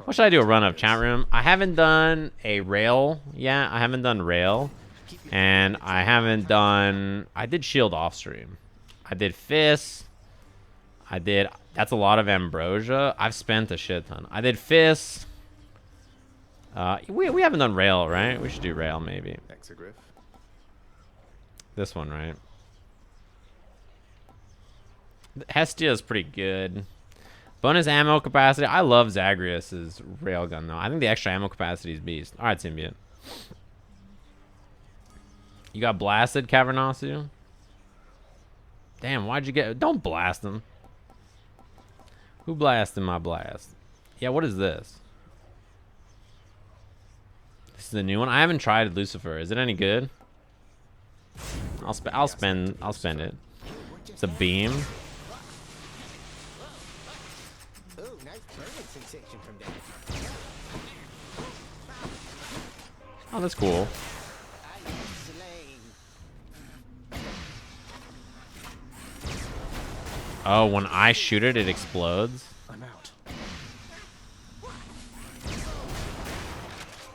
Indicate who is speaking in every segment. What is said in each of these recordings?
Speaker 1: What should I do? A run of chat room? I haven't done a rail yet. I haven't done rail. And I haven't done... I did shield off stream. I did Fist. I did... That's a lot of Ambrosia. I've spent a shit ton. I did Fist. We haven't done rail, right? We should do rail, maybe. This one, right? Hestia is pretty good. Bonus ammo capacity. I love Zagreus's railgun, though. I think the extra ammo capacity is beast. All right, Symbiont. You got blasted, Cavernasu? Damn, why'd you get... Don't blast him. Who blasted my blast? Yeah, what is this? This is the new one. I haven't tried Lucifer. Is it any good? I'll spend it. It's a beam. Oh, that's cool. Oh, when I shoot it, it explodes. I'm out.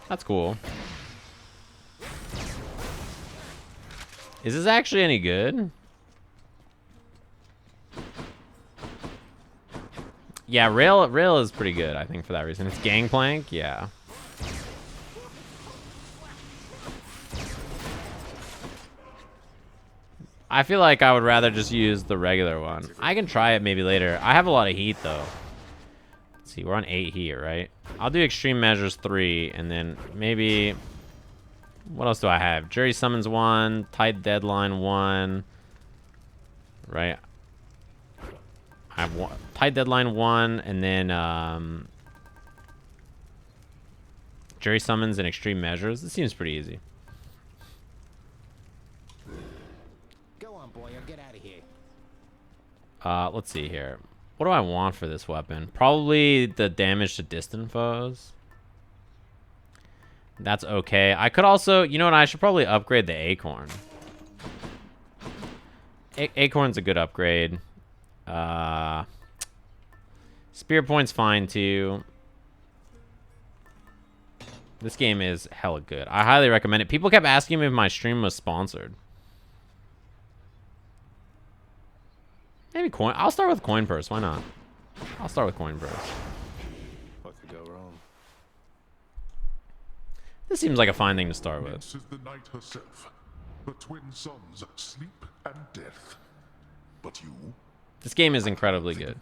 Speaker 1: That's cool. Is this actually any good? Yeah, rail is pretty good, I think, for that reason. It's gangplank, yeah. I feel like I would rather just use the regular one. I can try it maybe later. I have a lot of heat, though. Let's see, we're on 8 heat, right? I'll do extreme measures 3, and then maybe... What else do I have? Jury summons 1, tight deadline 1. Right? I have one, tight deadline 1, and then jury summons and extreme measures. This seems pretty easy.
Speaker 2: Go on, boy, or get out of here.
Speaker 1: Let's see here. What do I want for this weapon? Probably the damage to distant foes. That's okay. I could also, you know what? I should probably upgrade the Acorn. Acorn's a good upgrade. Spear Point's fine too. This game is hella good. I highly recommend it. People kept asking me if my stream was sponsored. Maybe coin. I'll start with coin purse. Why not? I'll start with coin purse.
Speaker 3: What could go wrong?
Speaker 1: This seems like a fine thing to start with.
Speaker 4: This is the night herself, the twin sons, sleep and death. But you?
Speaker 1: This game is incredibly good.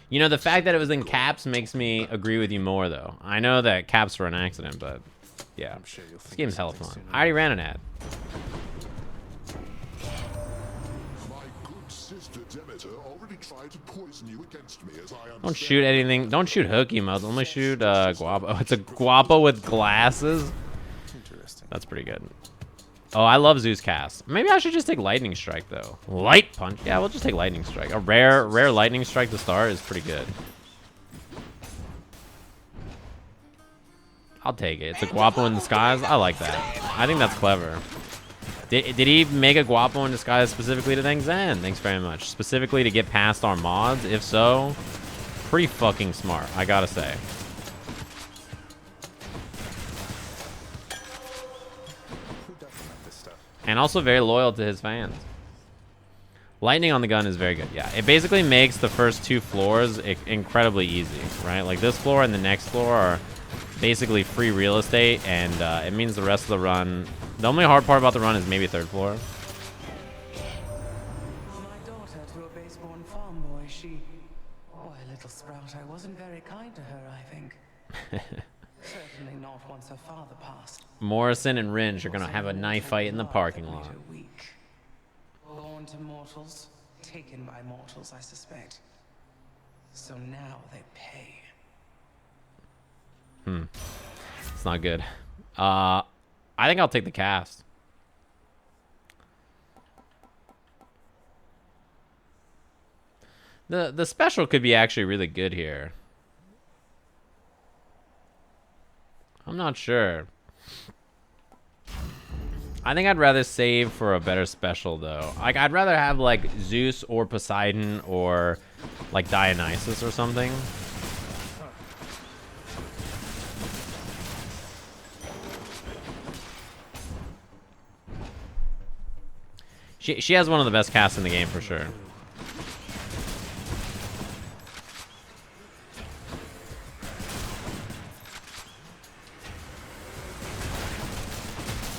Speaker 1: You know, the fact that it was in caps makes me agree with you more, though. I know that caps were an accident, but yeah, this game's hella fun. I already ran an ad. Don't shoot anything. Don't shoot hook emotes. Only shoot Guapo. It's a Guapo with glasses. That's pretty good. Oh, I love Zeus cast. Maybe I should just take Lightning Strike, though. Light Punch? Yeah, we'll just take Lightning Strike. A rare Lightning Strike to start is pretty good. I'll take it. It's a Guapo in disguise. I like that. I think that's clever. Did he make a Guapo in disguise specifically to thank Zen? Thanks very much. Specifically to get past our mods? If so, pretty fucking smart, I gotta say. And also very loyal to his fans. Lightning on the gun is very good. Yeah, it basically makes the first 2 floors incredibly easy, right? Like this floor and the next floor are basically free real estate, and it means the rest of the run... The only hard part about the run is maybe 3rd floor.
Speaker 5: My daughter to a base-born farm boy, she... Boy, little sprout, I wasn't very kind to her, I think. Certainly not once her father passed.
Speaker 1: Morrison and Ringe are gonna have a knife fight in the parking lot.
Speaker 5: Born to mortals, taken by mortals, I suspect. So now they pay.
Speaker 1: It's not good. I think I'll take the cast. The special could be actually really good here. I'm not sure. I think I'd rather save for a better special, though. Like, I'd rather have, like, Zeus or Poseidon or, like, Dionysus or something. She has one of the best casts in the game for sure.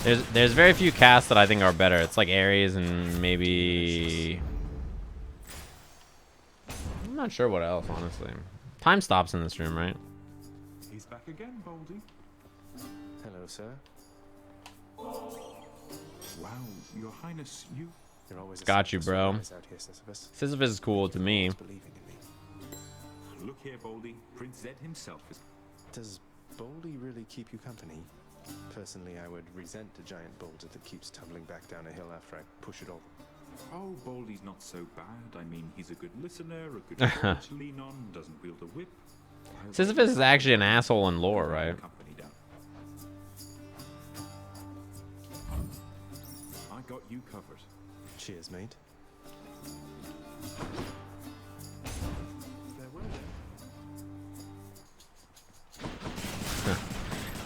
Speaker 1: There's very few casts that I think are better. It's like Ares and maybe... I'm not sure what else, honestly. Time stops in this room, right?
Speaker 6: He's back again, Baldy.
Speaker 3: Hello, sir.
Speaker 6: Wow, Your Highness,
Speaker 3: You're always a
Speaker 1: Got you, bro.
Speaker 3: surprise out here, Sisyphus.
Speaker 1: Sisyphus is cool to me.
Speaker 3: Believing in me.
Speaker 6: look here, Baldy. Prince Zed himself is...
Speaker 3: Does Baldy really keep you company? Personally, I would resent a giant boulder that keeps tumbling back down a hill after I push it over.
Speaker 6: Oh, Baldy's not so bad. I mean, he's a good listener, a good shoulder to lean on, doesn't wield a whip.
Speaker 1: Sisyphus is actually an asshole in lore, right?
Speaker 6: Company down. I got you covered.
Speaker 3: Cheers, mate.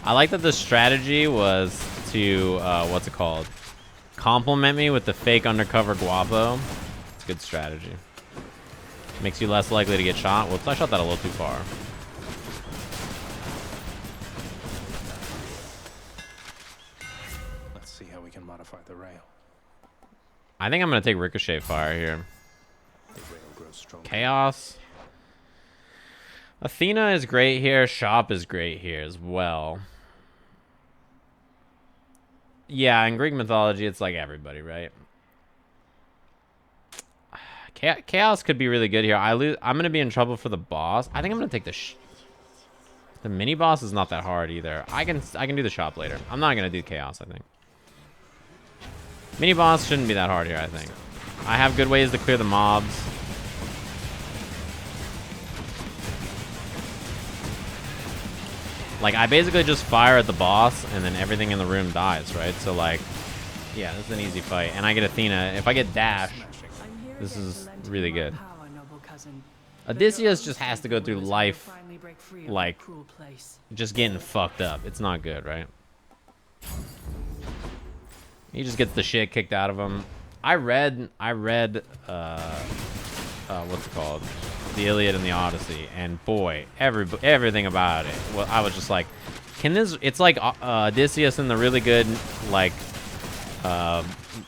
Speaker 1: I like that the strategy was to, what's it called? Compliment me with the fake undercover guapo. It's a good strategy. Makes you less likely to get shot. Whoops, I shot that a little too far.
Speaker 3: Let's see how we can modify the rail.
Speaker 1: I think I'm going to take Ricochet Fire here.
Speaker 3: The rail grows stronger.
Speaker 1: Chaos. Athena is great here. Shop is great here as well. Yeah, in Greek mythology, it's like everybody, right? Chaos could be really good here. I'm going to be in trouble for the boss. I think I'm going to take the mini boss is not that hard either. I can do the shop later. I'm not going to do Chaos, I think. Mini boss shouldn't be that hard here, I think. I have good ways to clear the mobs. Like, I basically just fire at the boss, and then everything in the room dies, right? So, like, yeah, this is an easy fight. And I get Athena. If I get Dash, this is really good. Odysseus just has to go through life, like, just getting fucked up. It's not good, right? He just gets the shit kicked out of him. I read, what's it called? The Iliad and the Odyssey, and boy, everything about it. Well, I was just like, can this? It's like Odysseus in the really good, like,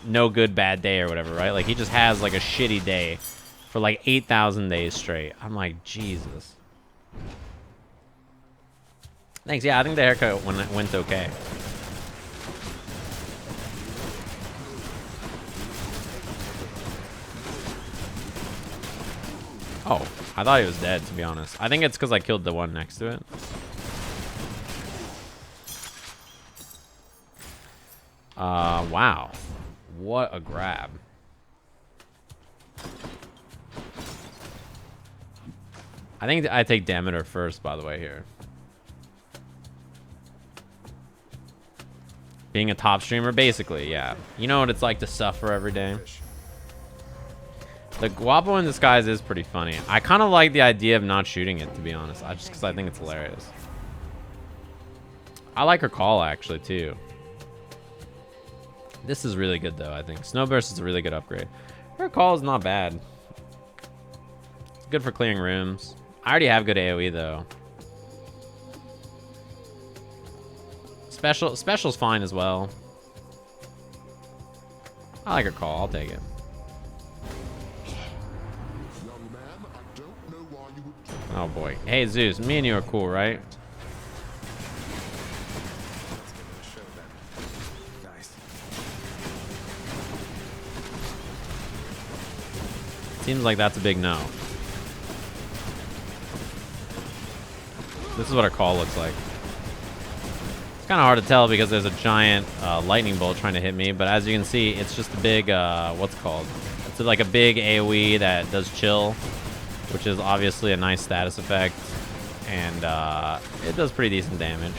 Speaker 1: no good bad day or whatever, right? Like he just has like a shitty day for like 8,000 days straight. I'm like, Jesus. Thanks. Yeah, I think the haircut went okay. Oh, I thought he was dead, to be honest. I think it's because I killed the one next to it. Wow. What a grab. I think I take Demeter first, by the way, here. Being a top streamer, basically, yeah. You know what it's like to suffer every day. The Guapo in disguise is pretty funny. I kind of like the idea of not shooting it, to be honest. Just because I think it's hilarious. I like her call, actually, too. This is really good, though, I think. Snowburst is a really good upgrade. Her call is not bad. It's good for clearing rooms. I already have good AoE, though. Special's fine as well. I like her call. I'll take it. Oh boy. Hey Zeus, me and you are cool, right?
Speaker 3: Nice.
Speaker 1: Seems like that's a big no. This is what our call looks like. It's kind of hard to tell because there's a giant lightning bolt trying to hit me, but as you can see, it's just a big, what's it called? It's like a big AoE that does chill, which is obviously a nice status effect, and it does pretty decent damage.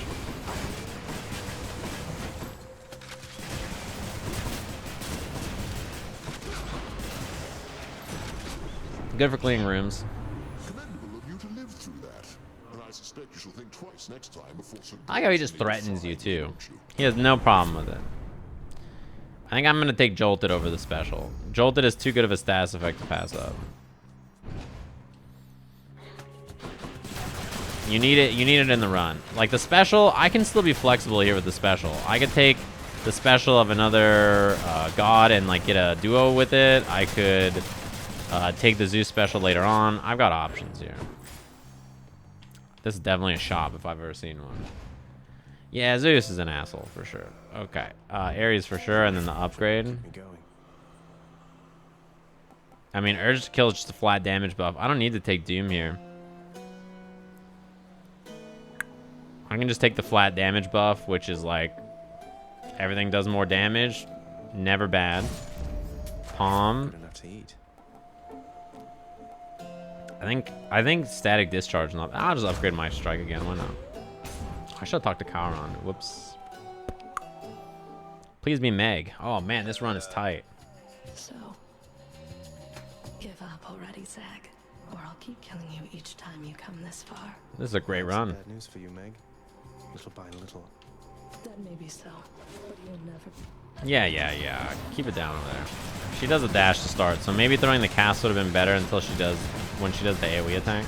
Speaker 1: Good for cleaning rooms.
Speaker 4: Commendable of you to live through that. And I suspect you shall think twice next time before so
Speaker 1: I like how he just threatens you too. He has no problem with it. I think I'm gonna take Jolted over the special. Jolted is too good of a status effect to pass up. You need it in the run. Like the special, I can still be flexible here with the special. I could take the special of another god and like get a duo with it. I could take the Zeus special later on. I've got options here. This is definitely a shop if I've ever seen one. Yeah, Zeus is an asshole for sure. Okay, Ares for sure, and then the upgrade.
Speaker 3: Keep me going.
Speaker 1: I mean, Urge to Kill is just a flat damage buff. I don't need to take Doom here. I can just take the flat damage buff, which is like everything does more damage. Never bad. Palm.
Speaker 3: Good enough to eat.
Speaker 1: I think static discharge. Not. I'll just upgrade my strike again. Why not? I should have talked to Kauron. Whoops. Please be Meg. Oh man, this run is tight.
Speaker 7: So, give up already, Zag, or I'll keep killing you each time you come this far.
Speaker 1: This is a great run.
Speaker 3: Bad news for you, Meg. Little by little.
Speaker 7: That may be so, but you'll never.
Speaker 1: Yeah. Keep it down over there. She does a dash to start, so maybe throwing the cast would have been better until she does when she does the AoE attack.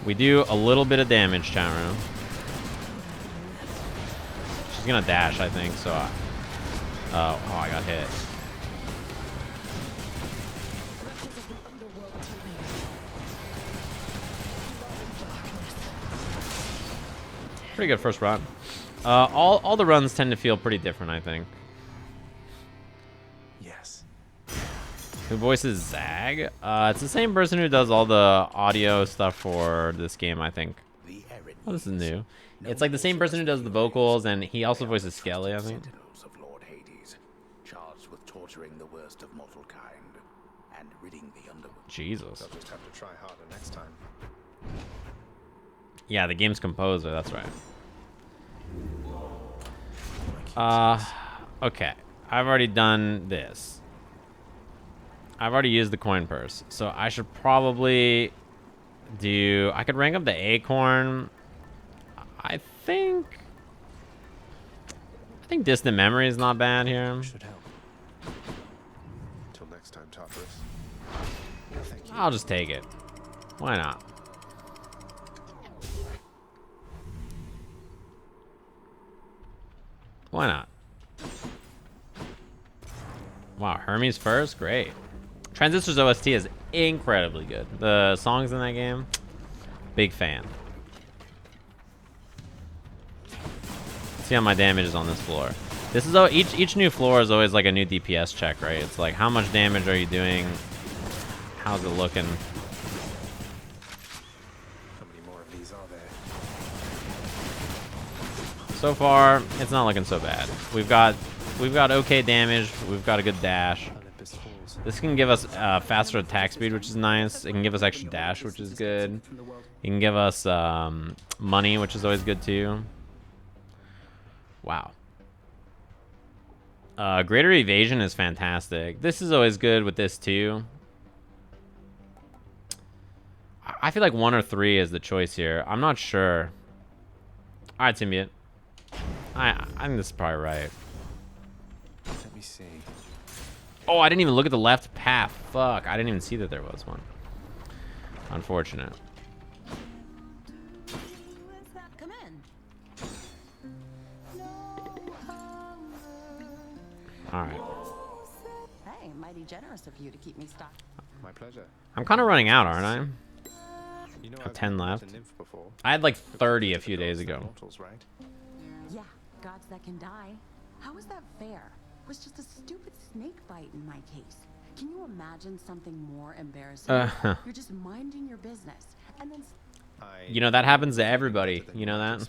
Speaker 1: We do a little bit of damage, chat room. She's gonna dash, I think, so oh, I got hit. Pretty good first run. All the runs tend to feel pretty different, I think.
Speaker 3: Yes.
Speaker 1: Who voices Zag? It's the same person who does all the audio stuff for this game, I think. Oh, this is new. It's like the same person who does the vocals, and he also voices Skelly, I think.
Speaker 8: Sentinels of Lord Hades, charged with torturing the worst of mortal kind and ridding the underworld.
Speaker 1: Jesus.
Speaker 3: They'll just have to try harder next time.
Speaker 1: Yeah, the game's composer, that's right. Okay. I've already done this. I've already used the coin purse, so I should probably do... I could rank up the acorn. I think Distant Memory is not bad here.
Speaker 3: Should help. Until next time, Tartarus. Thank you.
Speaker 1: I'll just take it. Why not? Why not? Wow, Hermes first? Great. Transistor's OST is incredibly good. The songs in that game, big fan. See how my damage is on this floor. This is each new floor is always like a new DPS check, right? It's like how much damage are you doing? How's it looking?
Speaker 3: How many more of these are there?
Speaker 1: So far, it's not looking so bad. We've got okay damage. We've got a good dash.
Speaker 3: Olympus Falls.
Speaker 1: This can give us faster attack speed, which is nice. It can give us extra dash, which is good. It can give us money, which is always good too. Wow. Greater evasion is fantastic. This is always good with this too. I feel like 1 or 3 is the choice here. I'm not sure. All right, Symbiote. I think this is probably right.
Speaker 3: Let me see.
Speaker 1: Oh, I didn't even look at the left path. Fuck, I didn't even see that there was one. Unfortunate.
Speaker 7: Come in.
Speaker 1: All right.
Speaker 7: Hey, mighty generous of you to keep me stocked.
Speaker 3: My pleasure.
Speaker 1: I'm kind of running out, aren't I?
Speaker 3: You know,
Speaker 1: Got
Speaker 3: I've
Speaker 1: 10
Speaker 3: never met
Speaker 1: left.
Speaker 3: a nymph before.
Speaker 1: I had like
Speaker 3: The
Speaker 1: 30 a
Speaker 3: gods
Speaker 1: few
Speaker 3: are the
Speaker 1: days
Speaker 3: gods, they're
Speaker 1: ago.
Speaker 3: mortals, right?
Speaker 9: Yeah, gods that can die. How is that fair? It was just a stupid snake bite in my case. Can you imagine something more embarrassing? You're just minding your business, and then
Speaker 1: You know, that happens to everybody. You know that?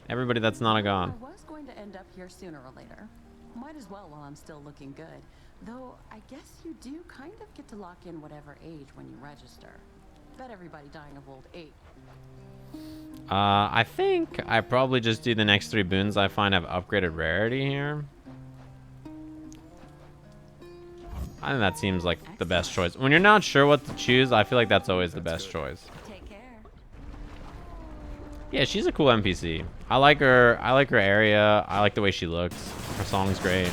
Speaker 1: Everybody that's not a god.
Speaker 9: I was going to end up here sooner or later. Might as well while I'm still looking good. Though I guess you do kind of get to lock in whatever age when you register. Bet everybody dying of old age.
Speaker 1: I think I probably just do the next 3 boons I find have upgraded rarity here. I think that seems like the best choice. When you're not sure what to choose, I feel like that's always the best choice.
Speaker 9: Take care.
Speaker 1: Yeah, she's a cool NPC. I like her. I like her area. I like the way she looks. Her song's great.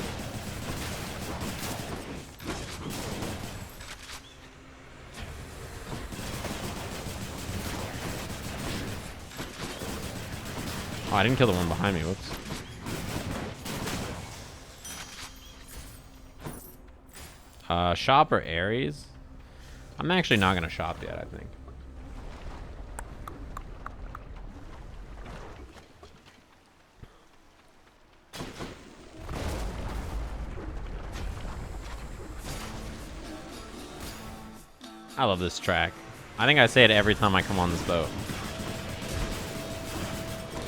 Speaker 1: Oh, I didn't kill the one behind me. Whoops. Shop or Ares? I'm actually not gonna shop yet, I think. I love this track. I think I say it every time I come on this boat.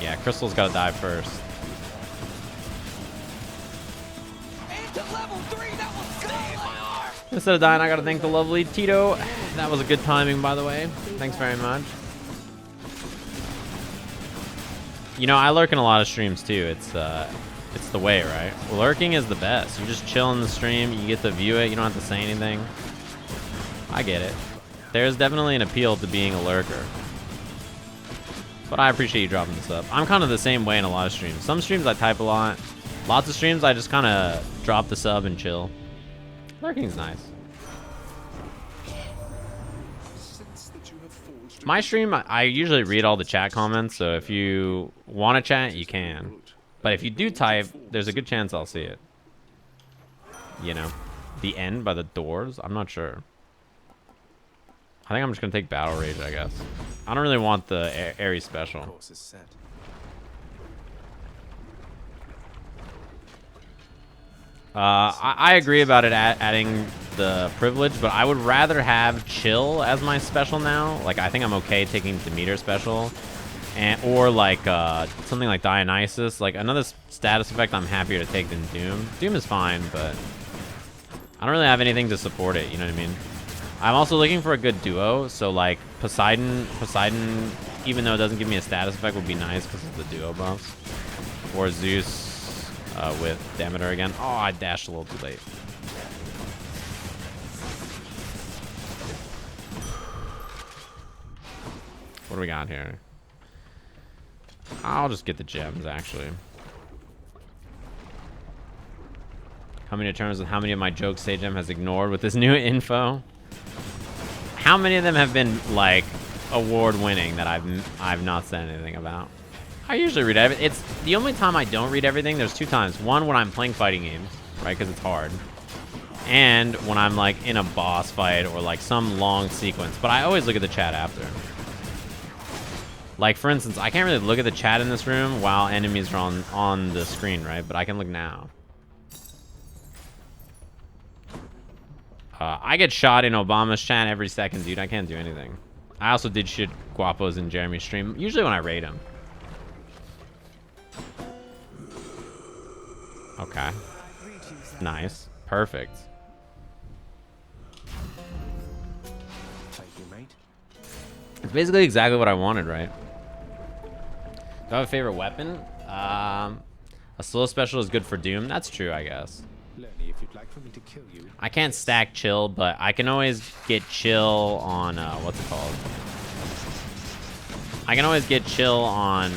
Speaker 1: Yeah, Crystal's gotta die first. Instead of dying, I gotta thank the lovely Tito. That was a good timing, by the way. Thanks very much. You know, I lurk in a lot of streams too. It's the way, right? Lurking is the best. You just chill in the stream. You get to view it. You don't have to say anything. I get it. There's definitely an appeal to being a lurker. But I appreciate you dropping this up. I'm kind of the same way in a lot of streams. Some streams I type a lot. Lots of streams I just kind of drop the sub and chill. Lurking's nice. My stream, I usually read all the chat comments, so if you want to chat, you can. But if you do type, there's a good chance I'll see it. You know, the end by the doors? I'm not sure. I think I'm just going to take Battle Rage, I guess. I don't really want the Ares special.
Speaker 3: Course is set.
Speaker 1: I agree about it adding the privilege, but I would rather have Chill as my special now. Like, I think I'm okay taking Demeter special. Or like something like Dionysus. Like, another status effect I'm happier to take than Doom. Doom is fine, but I don't really have anything to support it, you know what I mean? I'm also looking for a good duo, so like Poseidon, even though it doesn't give me a status effect, would be nice because of the duo buffs. Or Zeus with Demeter again. Oh, I dashed a little too late. What do we got here? I'll just get the gems, actually. Coming to terms with how many of my jokes Sajam has ignored with this new info. How many of them have been, like, award-winning that I've not said anything about? I usually read everything. It's the only time I don't read everything. There's two times. One, when I'm playing fighting games, right, because it's hard. And when I'm, like, in a boss fight or, like, some long sequence. But I always look at the chat after. Like, for instance, I can't really look at the chat in this room while enemies are on the screen, right? But I can look now. I get shot in Obama's chat every second, dude. I can't do anything. I also did shit Guapos in Jeremy's stream, usually when I raid him. Okay. Nice. Perfect.
Speaker 3: Thank you, mate.
Speaker 1: It's basically exactly what I wanted, right? Do I have a favorite weapon? A slow special is good for Doom. That's true, I guess.
Speaker 3: Lenny, if you'd like for me to kill you.
Speaker 1: I can't stack Chill, but I can always get Chill on, what's it called? I can always get Chill on,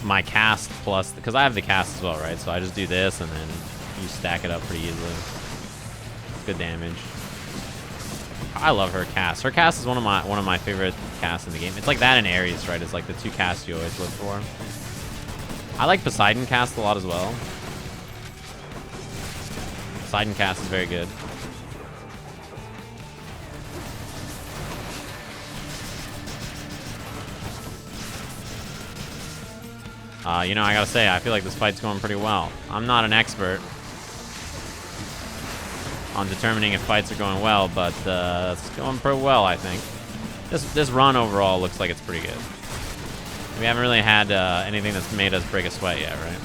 Speaker 1: my cast plus, because I have the cast as well, right? So I just do this, and then you stack it up pretty easily. Good damage. I love her cast. Her cast is one of my favorite casts in the game. It's like that and Ares, right? It's like the two casts you always look for. I like Poseidon cast a lot as well. Poseidon cast is very good. You know, I gotta say, I feel like this fight's going pretty well. I'm not an expert on determining if fights are going well, but it's going pretty well, I think. This run overall looks like it's pretty good. We haven't really had anything that's made us break a sweat yet, right?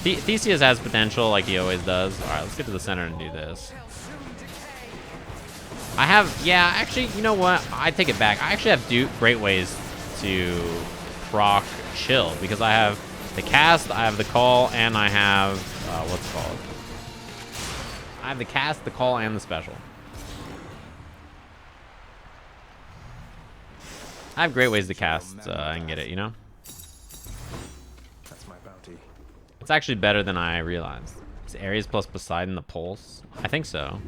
Speaker 1: Theseus has potential, like he always does. All right, let's get to the center and do this. I have, yeah, actually, you know what? I take it back. I actually have great ways to proc Chill, because I have the cast, I have the call, and I have, what's it called? I have the cast, the call, and the special. I have great ways to cast and get it, you know?
Speaker 3: That's my bounty.
Speaker 1: It's actually better than I realized. It's Ares plus Poseidon the Pulse? I think so.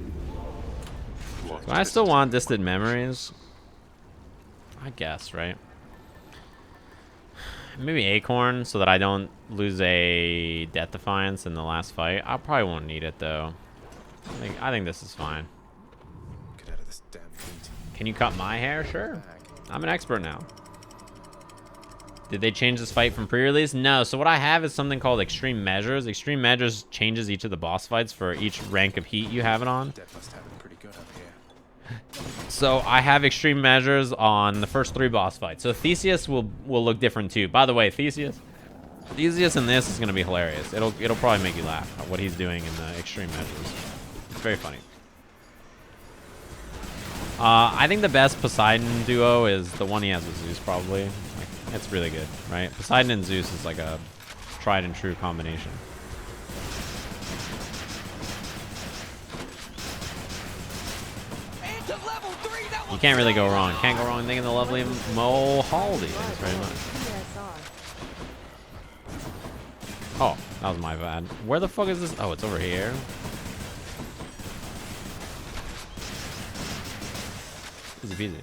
Speaker 1: Do I still want Distant Memories? I guess, right? Maybe Acorn so that I don't lose a Death Defiance in the last fight. I probably won't need it though. I think this is fine.
Speaker 3: Get out of this damn heat.
Speaker 1: Can you cut my hair? Sure. I'm an expert now. Did they change this fight from pre-release? No. So what I have is something called Extreme Measures. Extreme Measures changes each of the boss fights for each rank of heat you have it on.
Speaker 3: Dead must have it pretty good up here.
Speaker 1: So I have Extreme Measures on the first 3 boss fights. So Theseus will look different too. By the way, Theseus in this is gonna be hilarious. It'll probably make you laugh at what he's doing in the Extreme Measures. It's very funny. I think the best Poseidon duo is the one he has with Zeus, probably. Like, it's really good, right? Poseidon and Zeus is like a tried and true combination. You can't really go wrong. Can't go wrong thinking the lovely Mo Haldy. Thanks very much. Oh, that was my bad. Where the fuck is this? Oh, it's over here. Easy peasy.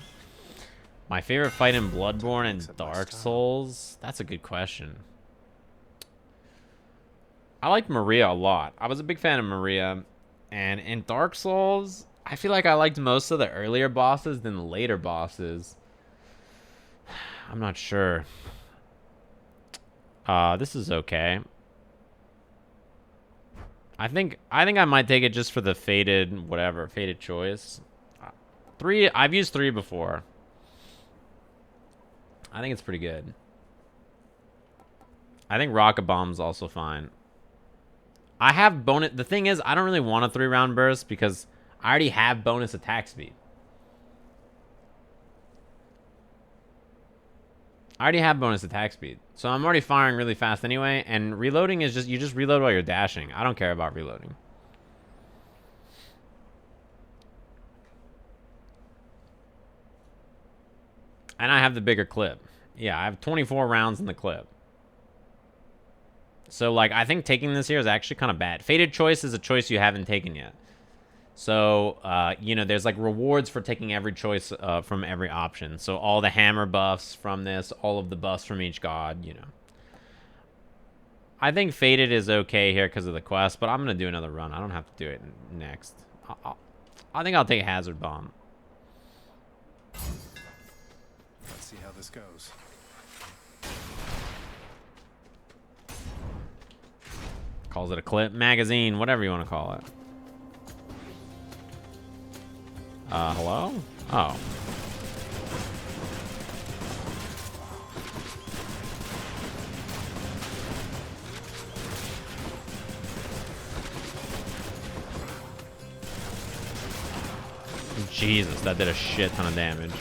Speaker 1: My favorite fight in Bloodborne and Dark Souls? That's a good question. I liked Maria a lot. I was a big fan of Maria. And in Dark Souls, I feel like I liked most of the earlier bosses than the later bosses. I'm not sure. This is okay. I think I might take it just for the fated choice. 3, I've used 3 before. I think it's pretty good. I think Rocket Bomb's also fine. I have bonus. The thing is, I don't really want a 3-round burst because I already have bonus attack speed. I already have bonus attack speed. So I'm already firing really fast anyway. And reloading is you just reload while you're dashing. I don't care about reloading. And I have the bigger clip. Yeah, I have 24 rounds in the clip. So, like, I think taking this here is actually kind of bad. Fated choice is a choice you haven't taken yet. So, you know, there's, like, rewards for taking every choice from every option. So, all the hammer buffs from this, all of the buffs from each god, you know. I think Fated is okay here because of the quest, but I'm going to do another run. I don't have to do it next. I think I'll take Hazard Bomb.
Speaker 3: Let's see how this goes.
Speaker 1: Calls it a clip, magazine, whatever you want to call it. Hello? Oh. Jesus, that did a shit ton of damage.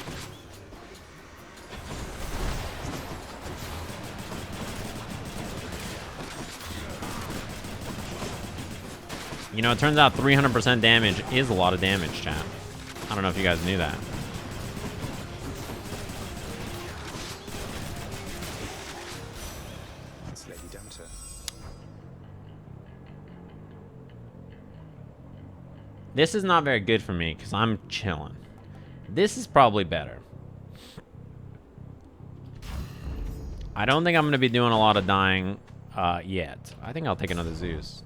Speaker 1: You know, it turns out 300% damage is a lot of damage, chat. I don't know if you guys knew that.
Speaker 3: That's Lady Damter.
Speaker 1: This is not very good for me because I'm chilling. This is probably better. I don't think I'm going to be doing a lot of dying yet. I think I'll take another Zeus.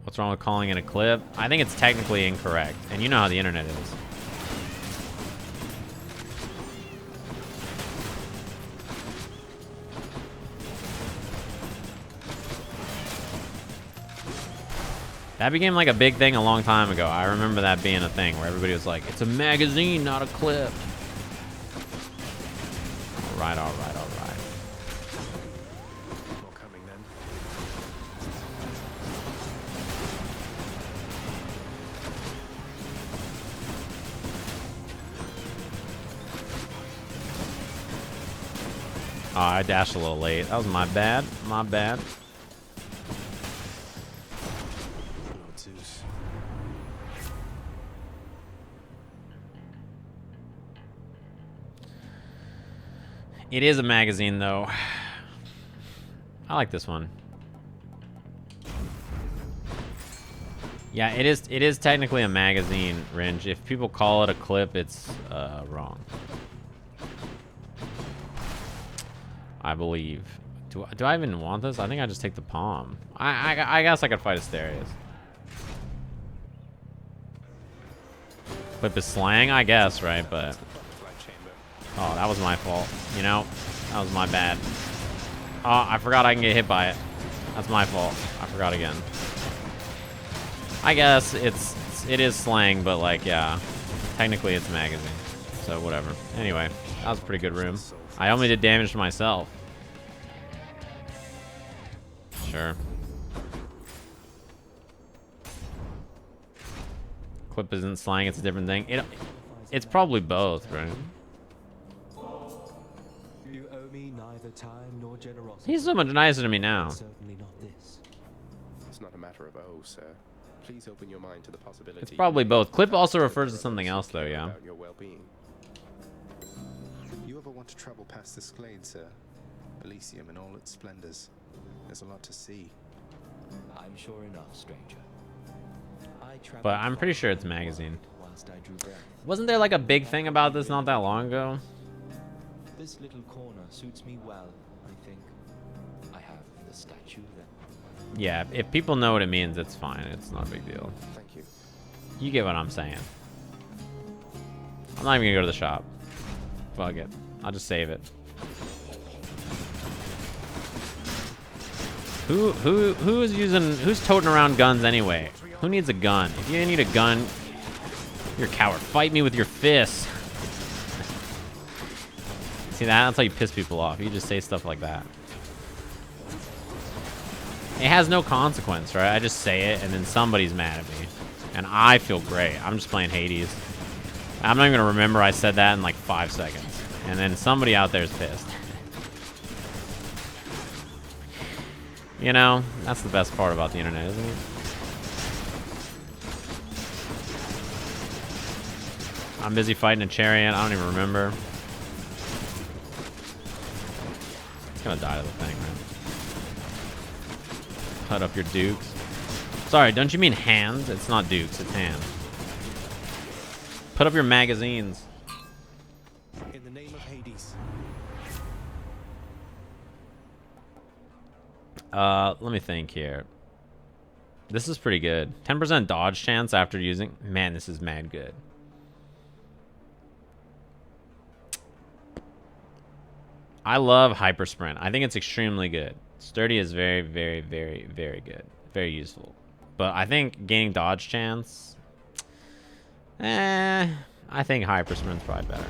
Speaker 1: What's wrong with calling it a clip? I think it's technically incorrect. And you know how the internet is. That became like a big thing a long time ago. I remember that being a thing where everybody was like, it's a magazine, not a clip. All right, all right, all right.
Speaker 3: More coming then.
Speaker 1: Oh, I dashed a little late. That was my bad. My bad.
Speaker 3: Lord Zeus.
Speaker 1: It is a magazine, though. I like this one. Yeah, it is technically a magazine, Ringe. If people call it a clip, it's wrong. I believe. Do I even want this? I think I just take the palm. I guess I could fight Asterius. Clip is slang, I guess, right? But oh, that was my fault. You know, that was my bad. Oh, I forgot I can get hit by it. That's my fault. I forgot again. I guess it is slang, but like, yeah, technically it's magazine. So whatever. Anyway, that was a pretty good room. I only did damage to myself. Sure. Clip isn't slang, it's a different thing. It's probably both, right?
Speaker 10: You owe me neither time nor generosity.
Speaker 1: He's so much nicer to me now.
Speaker 10: Certainly not this.
Speaker 3: It's not a matter of oh, sir. Please open your mind to the possibility.
Speaker 1: It's probably both. Clip also refers to something else, though, yeah.
Speaker 3: About your well-being. You ever want to travel past this glade, sir? Elysium in all its splendors. There's a lot to see.
Speaker 10: I'm sure enough, stranger.
Speaker 1: But I'm pretty sure it's a magazine.
Speaker 10: Whilst I drew breath.
Speaker 1: Wasn't there like a big thing about this not that long ago?
Speaker 10: This little corner suits me well, I think. I have the statue that...
Speaker 1: Yeah, if people know what it means, it's fine. It's not a big deal.
Speaker 3: Thank you.
Speaker 1: You get what I'm saying. I'm not even gonna go to the shop. Fuck it. I'll just save it. Who's toting around guns anyway? Who needs a gun? If you need a gun, you're a coward. Fight me with your fists. See that? That's how you piss people off. You just say stuff like that. It has no consequence, right? I just say it and then somebody's mad at me. And I feel great. I'm just playing Hades. I'm not even gonna remember I said that in like 5 seconds. And then somebody out there is pissed. You know, that's the best part about the internet, isn't it? I'm busy fighting a chariot. I don't even remember. It's gonna die to the thing, man. Cut up your dukes. Sorry, don't you mean hands? It's not dukes, it's hands. Put up your magazines.
Speaker 3: In the name of Hades.
Speaker 1: Let me think here. This is pretty good. 10% dodge chance after using... Man, this is mad good. I love hyper sprint. I think it's extremely good. Sturdy is very, very, very, very good. Very useful. But I think gaining dodge chance... I think hyper sprint's probably better.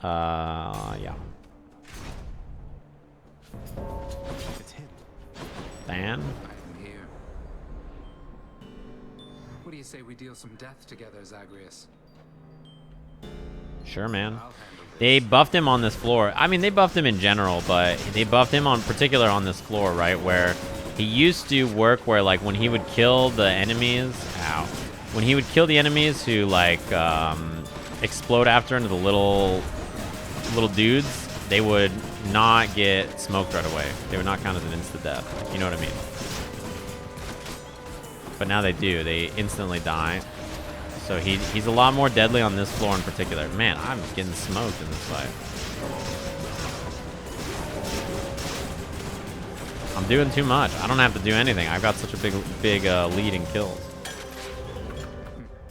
Speaker 1: Yeah.
Speaker 3: It's him.
Speaker 1: Dan?
Speaker 11: I'm here. What do you say we deal some death together, Zagreus?
Speaker 1: Sure, man. They buffed him on this floor. I mean, they buffed him in general, but they buffed him on particular on this floor, right? Where he used to work where, like, when he would kill the enemies... Ow. When he would kill the enemies who, like, explode after into the little dudes, they would not get smoked right away. They would not count as an insta-death. You know what I mean? But now they do. They instantly die. So he's a lot more deadly on this floor in particular. Man, I'm getting smoked in this fight. I'm doing too much. I don't have to do anything. I've got such a big lead in kills.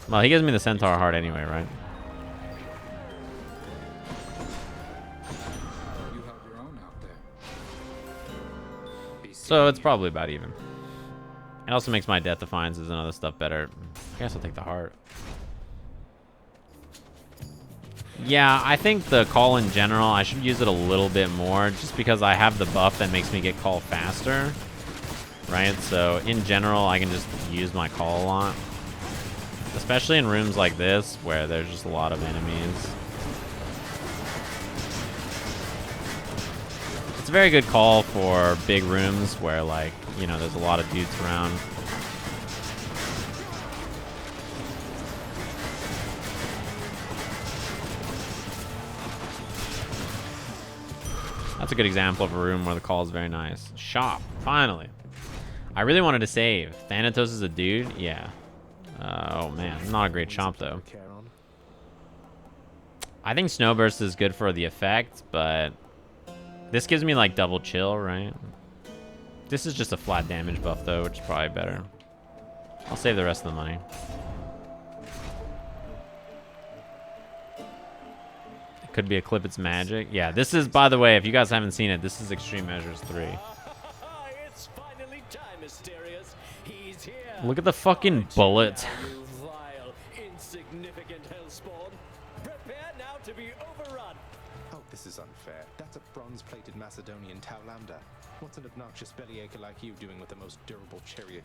Speaker 1: Well, he gives me the Centaur heart anyway, right?
Speaker 11: You have your own out there.
Speaker 1: So it's probably about even. It also makes my death defiances and other stuff better. I guess I'll take the heart. Yeah, I think the call in general, I should use it a little bit more just because I have the buff that makes me get call faster. Right? So in general, I can just use my call a lot. Especially in rooms like this where there's just a lot of enemies. It's a very good call for big rooms where, like, you know, there's a lot of dudes around. That's a good example of a room where the call is very nice. Shop, finally. I really wanted to save. Thanatos is a dude? Yeah. Oh man, not a great shop though. I think Snowburst is good for the effect, but this gives me like double chill, right? This is just a flat damage buff though, which is probably better. I'll save the rest of the money. It could be Eclipse its magic. Yeah, this is, by the way, if you guys haven't seen it, this is Extreme Measures 3.
Speaker 12: It's finally time, Mysterious. He's here.
Speaker 1: Look at the fucking bullet.
Speaker 12: You vile, insignificant hellspawn. Prepare now to be overrun.
Speaker 3: Oh, this is unfair. That's a bronze-plated Macedonian Tau Lambda. What's an obnoxious bellyacre like you doing with the most durable chariot?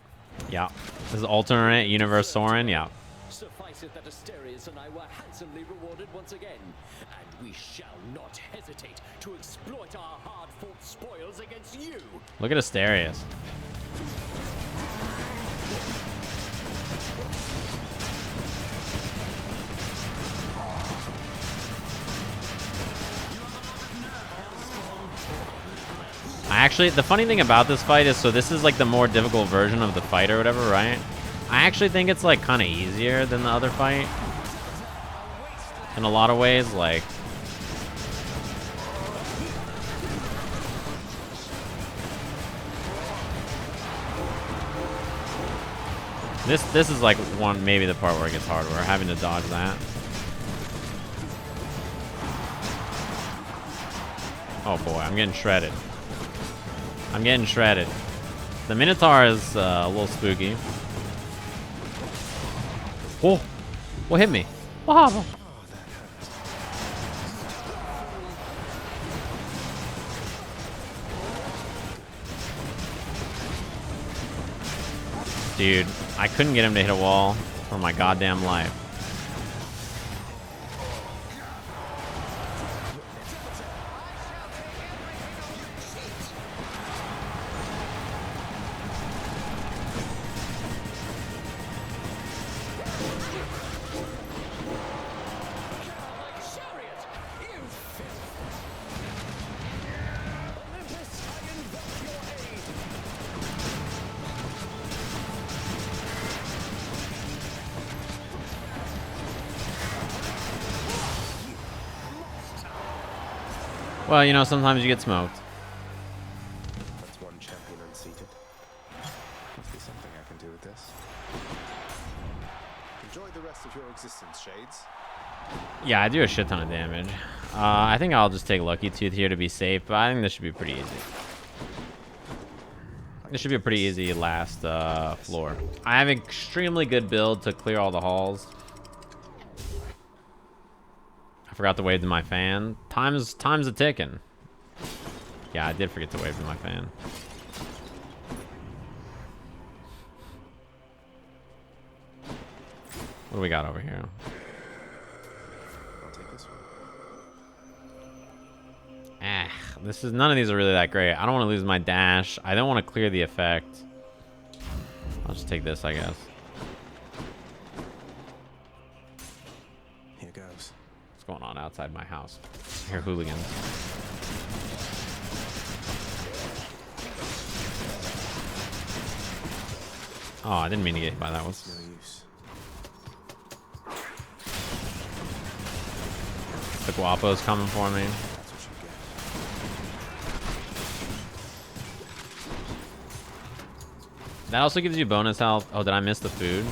Speaker 1: Yeah. This is alternate universe Soren, yeah.
Speaker 12: Suffice it that Asterius and I were handsomely rewarded once again, and we shall not hesitate to exploit our hard-fought spoils against you.
Speaker 1: Look at Asterius. Actually, the funny thing about this fight is, so this is like the more difficult version of the fight or whatever, right? I actually think it's like kind of easier than the other fight. In a lot of ways, like... This is like one, maybe the part where it gets hard, where having to dodge that. Oh boy, I'm getting shredded. I'm getting shredded. The Minotaur is a little spooky. Oh, what hit me? What happened? Dude, I couldn't get him to hit a wall for my goddamn life. Well, you know, sometimes you get smoked.
Speaker 3: That's one champion unseated. Must be something I can do with this. Enjoy the rest of your existence, Shades.
Speaker 1: Yeah, I do a shit ton of damage. I think I'll just take Lucky Tooth here to be safe, but I think this should be pretty easy. This should be a pretty easy last floor. I have an extremely good build to clear all the halls. I forgot to wave to my fan. Time's a ticking. Yeah, I did forget to wave to my fan. What do we got over here?
Speaker 3: I'll take this one.
Speaker 1: This is, none of these are really that great. I don't want to lose my dash. I don't want to clear the effect. I'll just take this, I guess.
Speaker 3: Here goes.
Speaker 1: What's going on outside my house? I hear hooligans. Oh, I didn't mean to get hit by that one.
Speaker 3: No use.
Speaker 1: The Guapo's coming for me.
Speaker 3: That's what you get.
Speaker 1: That also gives you bonus health. Oh, did I miss the food?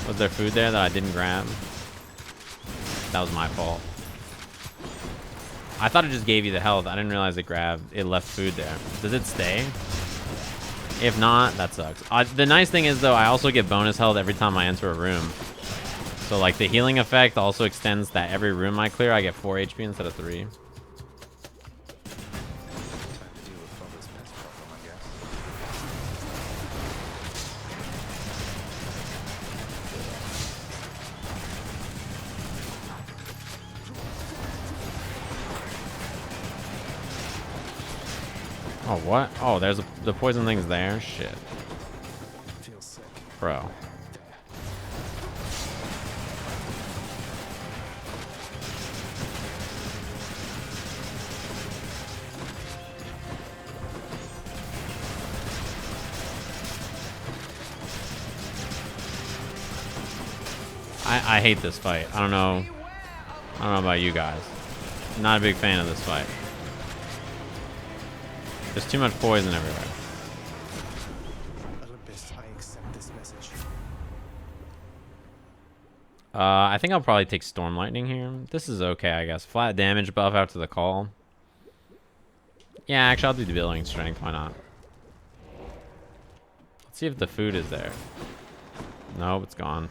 Speaker 1: Was there food there that I didn't grab? That was my fault. I thought it just gave you the health. I didn't realize it left food there. Does it stay? If not, that sucks. The nice thing is, though, I also get bonus health every time I enter a room. So, like, the healing effect also extends that every room I clear, I get 4 HP instead of 3.
Speaker 3: Time to deal with Father's pest problem, I guess.
Speaker 1: Oh, what? Oh, there's the poison thing's there? Shit.
Speaker 3: Feels sick.
Speaker 1: Bro. I hate this fight. I don't know about you guys. Not a big fan of this fight. There's too much poison everywhere.
Speaker 3: Olympus, I accept this message.
Speaker 1: I think I'll probably take Storm Lightning here. This is okay, I guess. Flat damage buff after the call. Yeah, actually, I'll do Debilitating Strength. Why not? Let's see if the food is there. Nope, it's gone.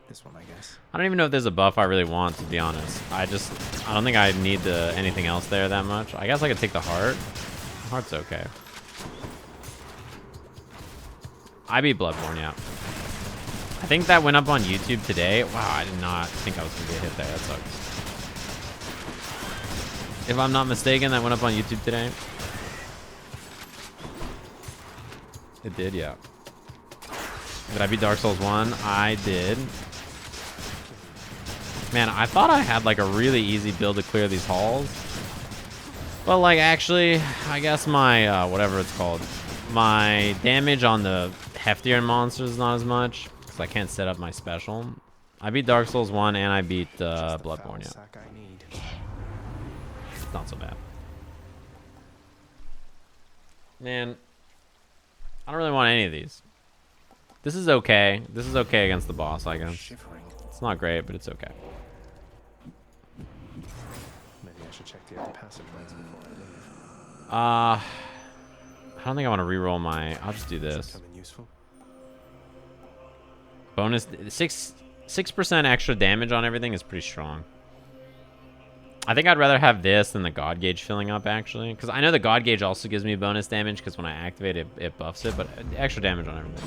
Speaker 3: This one, I guess.
Speaker 1: I don't even know if there's a buff I really want, to be honest. I don't think I need anything else there that much. I guess I could take the heart. Heart's okay. I beat Bloodborne, yeah. I think that went up on YouTube today. Wow, I did not think I was going to get hit there. That sucks. If I'm not mistaken, that went up on YouTube today. It did, yeah. Did I beat Dark Souls 1? I did. Man, I thought I had like a really easy build to clear these halls. But like actually, I guess my, whatever it's called, my damage on the heftier monsters is not as much. Because I can't set up my special. I beat Dark Souls 1 and I beat Bloodborne, yeah. It's not so bad. Man, I don't really want any of these. This is okay. This is okay against the boss, I guess. It's not great, but it's okay.
Speaker 3: Maybe I should check the other passive plans before I leave.
Speaker 1: I don't think I want to reroll my... I'll just do this. Bonus 6% extra damage on everything is pretty strong. I think I'd rather have this than the God Gauge filling up, actually. Because I know the God Gauge also gives me bonus damage, because when I activate it, it buffs it, but extra damage on everything.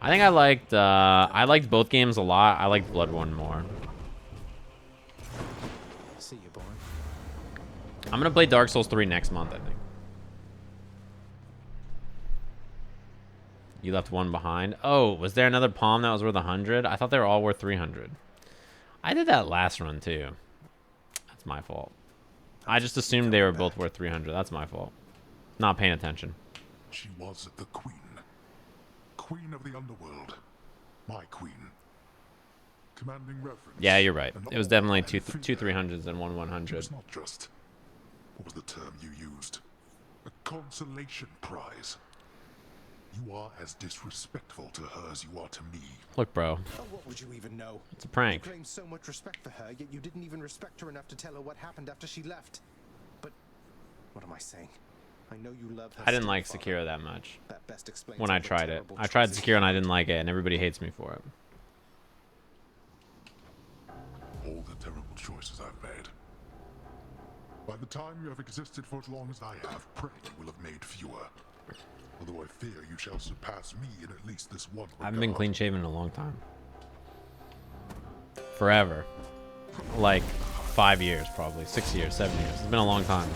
Speaker 1: I think I liked both games a lot. I liked Bloodborne more.
Speaker 3: See you, boy.
Speaker 1: I'm going to play Dark Souls 3 next month, I think. You left one behind. Oh, was there another palm that was worth 100? I thought they were all worth 300. I did that last run, too. That's my fault. I just assumed they were both worth 300. That's my fault. Not paying attention.
Speaker 4: She was the queen. Queen of the underworld. My queen. Commanding reverence.
Speaker 1: Yeah, you're right. It was definitely two 300s and one 100.
Speaker 4: It's not just... What was the term you used? A consolation prize. You are as disrespectful to her as you are to me.
Speaker 1: Look, bro.
Speaker 2: Oh, what would you even know?
Speaker 1: It's a prank.
Speaker 2: You claim so much respect for her, yet you didn't even respect her enough to tell her what happened after she left. But what am I saying? I know you love her.
Speaker 1: I didn't
Speaker 2: still,
Speaker 1: like
Speaker 2: Father.
Speaker 1: Sekiro that much.
Speaker 2: That best explains
Speaker 1: When
Speaker 2: all
Speaker 1: I
Speaker 2: the
Speaker 1: tried it.
Speaker 2: terrible
Speaker 1: I tried
Speaker 2: choices
Speaker 1: Sekiro and I didn't like it, and everybody hates me for it.
Speaker 4: All the terrible choices I've made. By the time you have existed for as long as I have, pray you will have made fewer. Although I fear you shall surpass me in at least this one regard.
Speaker 1: I haven't been clean shaven in a long time. Forever. Like 5 years, probably 6 years, 7 years. It's been a long time.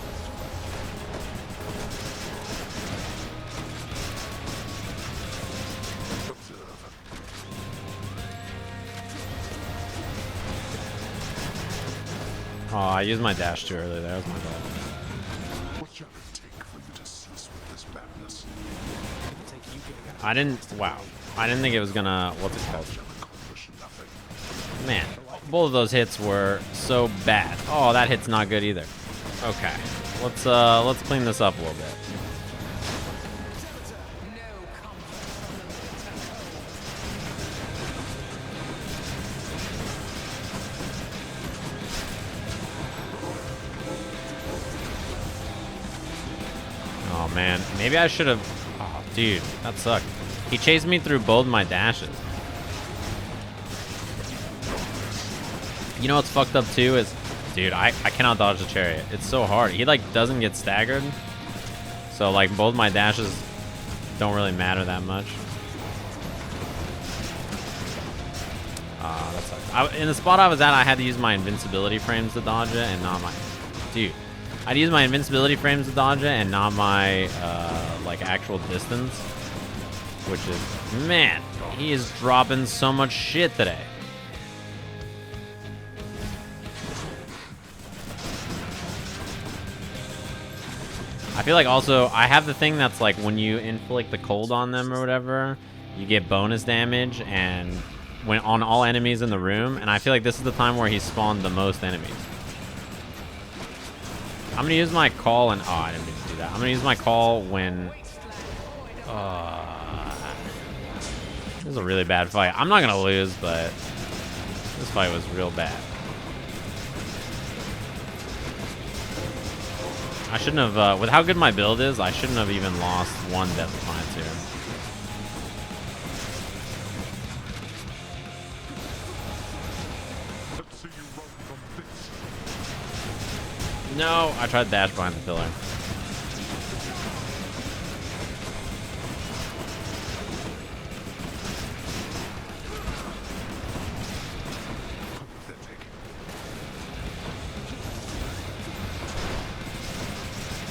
Speaker 1: Oh, I used my dash too early. That was my bad.
Speaker 4: What shall it take for you to cease with this madness?
Speaker 1: I didn't. Wow. I didn't think it was gonna. What's it called? Man, both of those hits were so bad. Oh, that hit's not good either. Okay, let's clean this up a little bit. Oh man, maybe I should have. Oh, dude, that sucked. He chased me through both my dashes. You know what's fucked up too is, dude, I cannot dodge the chariot. It's so hard. He like doesn't get staggered. So like both my dashes don't really matter that much. That sucks. In the spot I was at, I had to use my invincibility frames to dodge it and not my... Dude, I'd use my invincibility frames to dodge it and not my like actual distance. Which is... Man, he is dropping so much shit today. I feel like also I have the thing that's like when you inflict the cold on them or whatever, you get bonus damage and when on all enemies in the room, and I feel like this is the time where he spawned the most enemies. I'm gonna use my call and I didn't mean to do that. I'm gonna use my call when this is a really bad fight. I'm not gonna lose, but this fight was real bad. I shouldn't have, with how good my build is, I shouldn't have even lost one Death Defiance here. No, I tried to dash behind the pillar.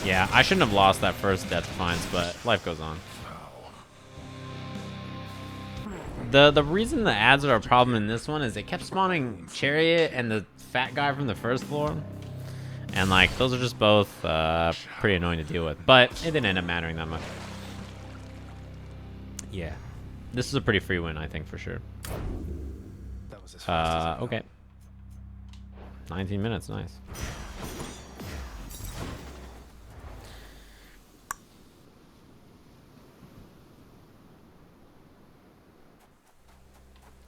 Speaker 1: Yeah, I shouldn't have lost that first Death Defiance, but life goes on. The reason the ads are a problem in this one is they kept spawning Chariot and the fat guy from the first floor. And like, those are just both pretty annoying to deal with. But it didn't end up mattering that much. Yeah. This is a pretty free win, I think, for sure. Okay. 19 minutes, nice.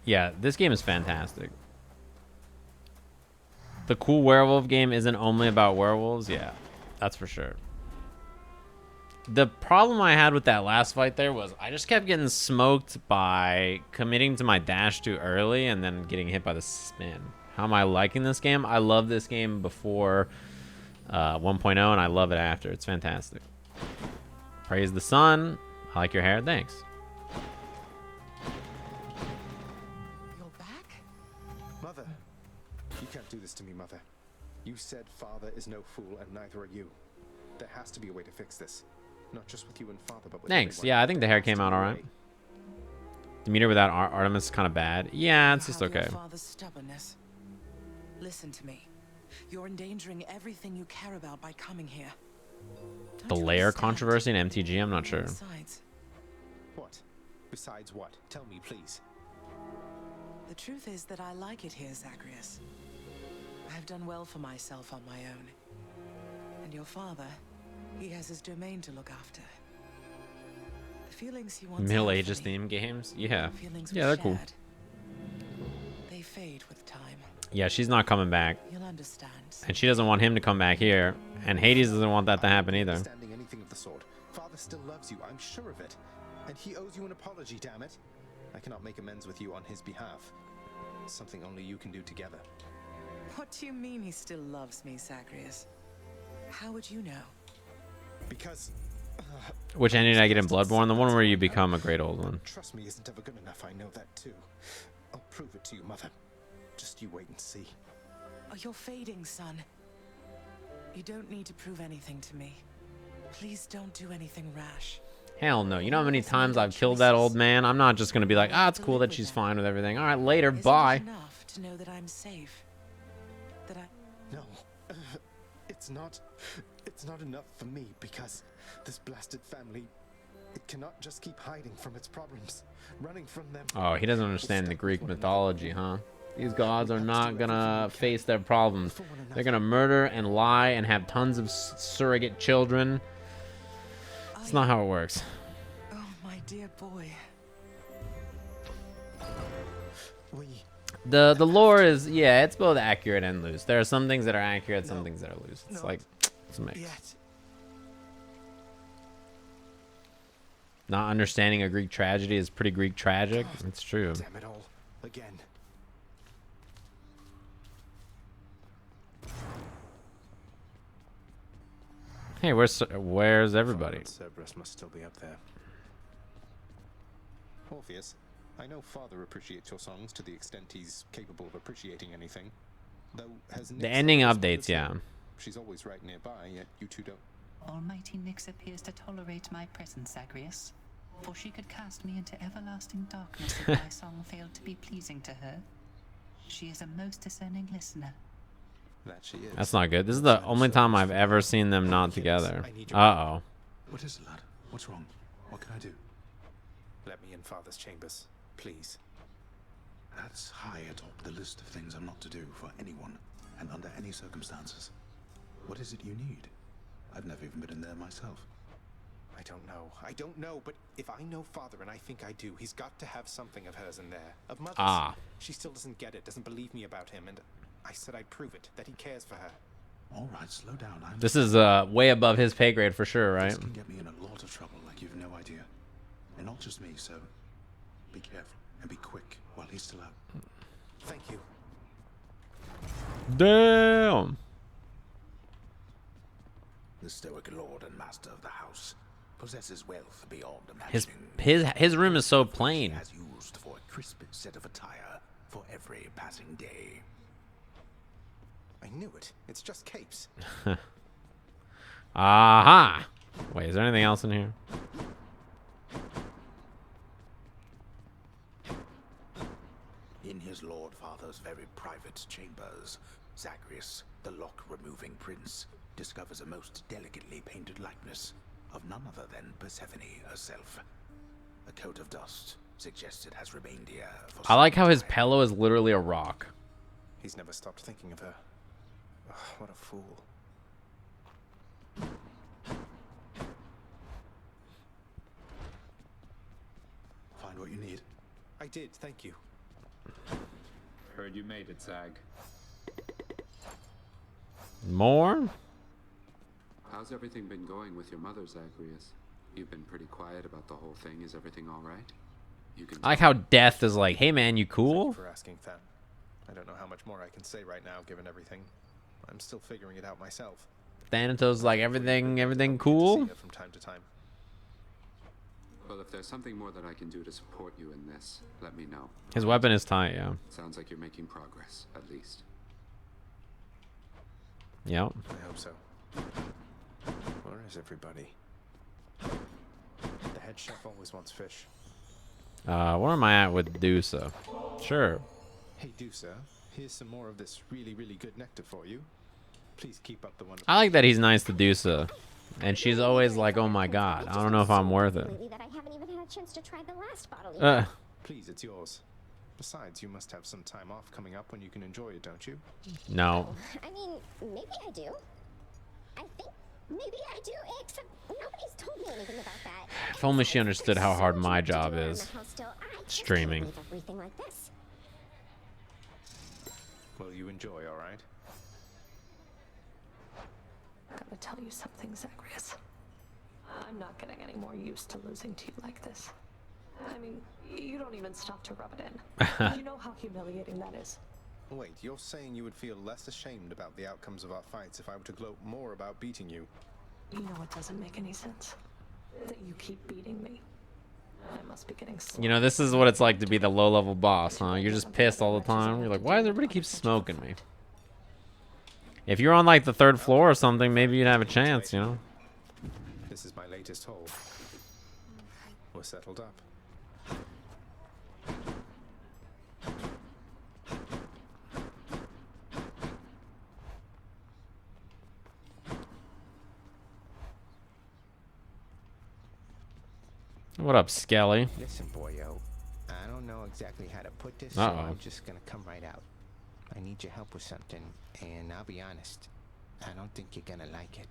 Speaker 1: Yeah, this game is fantastic. The cool werewolf game isn't only about werewolves. Yeah, that's for sure. The problem I had with that last fight there was I just kept getting smoked by committing to my dash too early and then getting hit by the spin. How am I liking this game? I love this game before 1.0 and I love it after. It's fantastic. Praise the sun. I like your hair. Thanks.
Speaker 2: Mother, you can't do this to me, Mother. You said Father is no fool, and neither are you. There has to be a way to fix this. Not just with you and Father, but with
Speaker 1: Thanks.
Speaker 2: everyone.
Speaker 1: Yeah, I think the hair came out alright. The meter without Artemis is kind of bad. Yeah, it's just okay.
Speaker 5: Your father's stubbornness. Listen to me. You're endangering everything you care about by coming here.
Speaker 1: The layer controversy in MTG, I'm not sure.
Speaker 5: Besides,
Speaker 2: What? Besides what? Tell me, please.
Speaker 5: the truth is that I like it here, Zagreus. I've done well for myself on my own. And your father, he has his domain to look after. The feelings he wants
Speaker 1: Middle Ages theme games? Yeah. Yeah, they're cool.
Speaker 5: They fade with time.
Speaker 1: Yeah, she's not coming back.
Speaker 5: You'll understand.
Speaker 1: And she doesn't want him to come back here. And Hades doesn't want that to happen either.
Speaker 2: Understanding anything of the sort. Father still loves you, I'm sure of it. And he owes you an apology, damn it. I cannot make amends with you on his behalf. Something only you can do together.
Speaker 5: What do you mean he still loves me, Zagreus? How would you know?
Speaker 2: Because...
Speaker 1: Which ending did I get in Bloodborne? The one where you become a great old one.
Speaker 2: Trust me isn't ever good enough, I know that too. I'll prove it to you, Mother. Just you wait and see.
Speaker 5: Oh, you're fading, son. You don't need to prove anything to me. Please don't do anything rash.
Speaker 1: Hell no. You know how many times I've killed that old man? I'm not just going to be like, ah, it's cool that she's fine with everything. All right, later, bye.
Speaker 5: Isn't it enough to know that I'm safe? That I...
Speaker 2: No. It's not enough for me because this blasted family, it cannot just keep hiding from its problems, running from them.
Speaker 1: Oh, he doesn't understand the Greek mythology, huh? These gods are not gonna face their problems. They're gonna murder and lie and have tons of surrogate children. It's not how it works.
Speaker 5: Oh, my dear boy.
Speaker 1: The lore is, yeah, it's both accurate and loose. There are some things that are accurate, some things that are loose. It's like, it's a mix. Not understanding a Greek tragedy is pretty Greek tragic. It's true.
Speaker 2: Damn it all. Again.
Speaker 1: Hey, where's everybody?
Speaker 3: Cerberus must still be up there.
Speaker 2: Orpheus, I know Father appreciates your songs to the extent he's capable of appreciating anything. Though has
Speaker 1: The ending updates, yeah.
Speaker 2: She's always right nearby, yet you two don't.
Speaker 13: Almighty Nyx appears to tolerate my presence, Zagreus, for she could cast me into everlasting darkness if my song failed to be pleasing to her. She is a most discerning listener.
Speaker 3: That she is.
Speaker 1: That's not good. This is the only time I've ever seen them not together. Uh-oh.
Speaker 3: What is it, lad? What's wrong? What can I do?
Speaker 2: Let me in Father's chambers, please.
Speaker 8: That's high atop the list of things I'm not to do for anyone, and under any circumstances. What is it you need? I've never even been in there myself.
Speaker 2: I don't know, but if I know Father, and I think I do, he's got to have something of hers in there. Of Mother's.
Speaker 1: Ah.
Speaker 2: She still doesn't get it, doesn't believe me about him, and I said I'd prove it, that he cares for her.
Speaker 8: All right, slow down.
Speaker 1: This is way above his pay grade for sure, right?
Speaker 8: This can get me in a lot of trouble, like you've no idea. And not just me, so be careful and be quick while he's still out.
Speaker 2: Thank you.
Speaker 1: Damn.
Speaker 8: The stoic lord and master of the house possesses wealth beyond
Speaker 1: His
Speaker 8: imagining.
Speaker 1: his room is so plain.
Speaker 8: Has used for a crisp set of attire for every passing day.
Speaker 2: I knew it. It's just capes.
Speaker 1: Aha. Wait, is there anything else in here?
Speaker 8: In his lord father's very private chambers, Zagreus, the lock-removing prince, discovers a most delicately painted likeness of none other than Persephone herself. A coat of dust suggests it has remained here for
Speaker 1: I like how his pillow is literally a rock.
Speaker 2: He's never stopped thinking of her. Ugh, what a fool.
Speaker 8: Find what you need.
Speaker 2: I did, thank you.
Speaker 6: Heard you made it, Zag.
Speaker 1: More?
Speaker 11: How's everything been going with your mother, Zagreus? You've been pretty quiet about the whole thing. Is everything all right? You can.
Speaker 1: I like how Death is like, hey man, you cool?
Speaker 2: Thank you for asking that. I don't know how much more I can say right now, given everything. I'm still figuring it out myself.
Speaker 1: Thanatos like everything cool?
Speaker 2: From time to time.
Speaker 11: Well, if there's something more that I can do to support you in this, let me know.
Speaker 1: His weapon is tight, yeah.
Speaker 11: Sounds like you're making progress, at least.
Speaker 1: Yep.
Speaker 2: I hope so. Where is everybody? The head chef always wants fish.
Speaker 1: Where am I at with Dusa? Sure.
Speaker 2: Hey, Dusa, here's some more of this really, really good nectar for you. Please keep up the wonderful.
Speaker 1: I like that he's nice to Dusa. And she's always like, oh my god, I don't know if I'm worth it.
Speaker 14: That I haven't even had a chance to try the last bottle yet.
Speaker 2: Please, it's yours. Besides, you must have some time off coming up when you can enjoy it, don't you?
Speaker 1: No.
Speaker 14: I mean, maybe I do. I think maybe I do, except nobody's told me anything about that.
Speaker 1: If only she understood how hard my job is. Streaming.
Speaker 14: Everything like this.
Speaker 2: Well, you enjoy, all right?
Speaker 7: I gotta tell you something, Zagreus. I'm not getting any more used to losing to you like this. I mean, you don't even stop to rub it in. You know how humiliating that is.
Speaker 2: Wait, you're saying you would feel less ashamed about the outcomes of our fights if I were to gloat more about beating you?
Speaker 7: You know it doesn't make any sense. That you keep beating me. I must be getting
Speaker 1: You know, this is what it's like to be the low-level boss, huh? You're just pissed all the time. You're like, why does everybody keep smoking me? If you're on, like, the 3rd floor or something, maybe you'd have a chance, you know?
Speaker 2: This is my latest hole. We're settled up.
Speaker 1: What up, Skelly?
Speaker 15: Listen, boyo. I don't know exactly how to put this,
Speaker 1: Uh-oh.
Speaker 15: so I'm just gonna come right out. I need your help with something, and I'll be honest, I don't think you're gonna like it.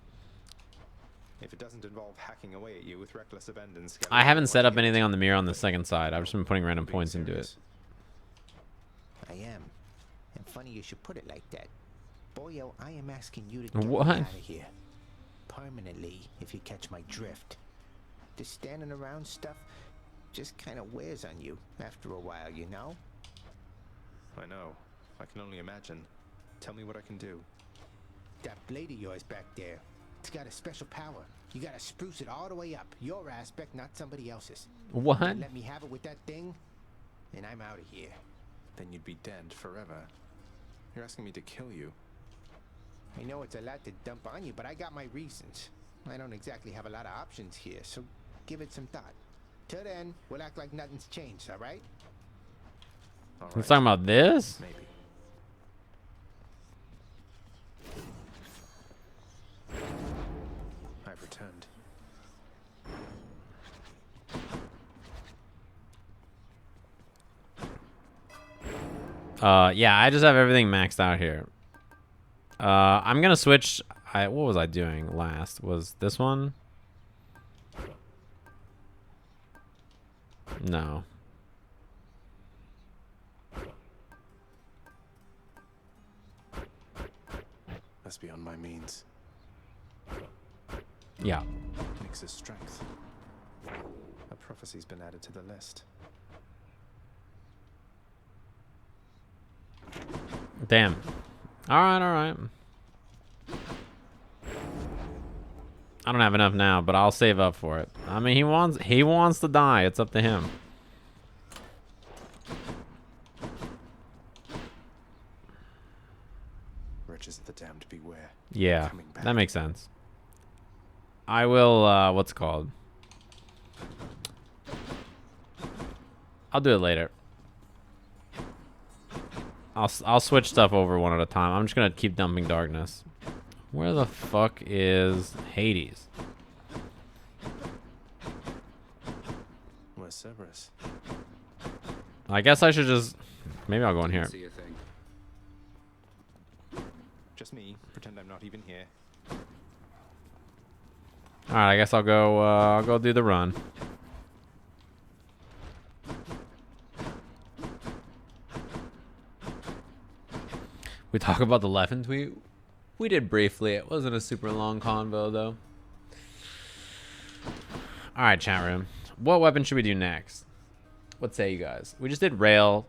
Speaker 2: If it doesn't involve hacking away at you with reckless abandon,
Speaker 1: I haven't set up anything on the mirror on the second side. I've just been putting random points into it.
Speaker 15: I am. And funny you should put it like that. Boyo, I am asking you to get
Speaker 1: What?
Speaker 15: me out of here. Permanently, if you catch my drift. This standing around stuff just kind of wears on you after a while, you know?
Speaker 2: I know. I can only imagine. Tell me what I can do.
Speaker 15: That blade of yours back there, it's got a special power. You gotta spruce it all the way up. Your aspect, not somebody else's.
Speaker 1: What?
Speaker 15: You let me have it with that thing, and I'm out of here.
Speaker 2: Then you'd be dead forever. You're asking me to kill you.
Speaker 15: I know it's a lot to dump on you, but I got my reasons. I don't exactly have a lot of options here, so give it some thought. Till then, we'll act like nothing's changed, all right?
Speaker 1: He's talking about this?
Speaker 2: Maybe.
Speaker 1: Yeah, I just have everything maxed out here. I'm gonna switch. What was I doing last? Was this one? No.
Speaker 3: That's beyond my means.
Speaker 1: Yeah.
Speaker 3: Nix's strength. A prophecy's been added to the list.
Speaker 1: Damn. Alright, alright. I don't have enough now, but I'll save up for it. I mean, he wants to die. It's up to him.
Speaker 3: Riches of the damned beware.
Speaker 1: Yeah, that makes sense. I will, what's it called? I'll do it later. I'll switch stuff over one at a time. I'm just gonna keep dumping darkness. Where the fuck is Hades?
Speaker 3: Where's Cerberus?
Speaker 1: I guess I should just... Maybe I'll go in here.
Speaker 2: See a thing.
Speaker 3: Just me. Pretend I'm not even here.
Speaker 1: Alright, I guess I'll go do the run. We talk about the Leffen tweet? We did briefly. It wasn't a super long convo, though. Alright, chat room. What weapon should we do next? What say you guys? We just did rail.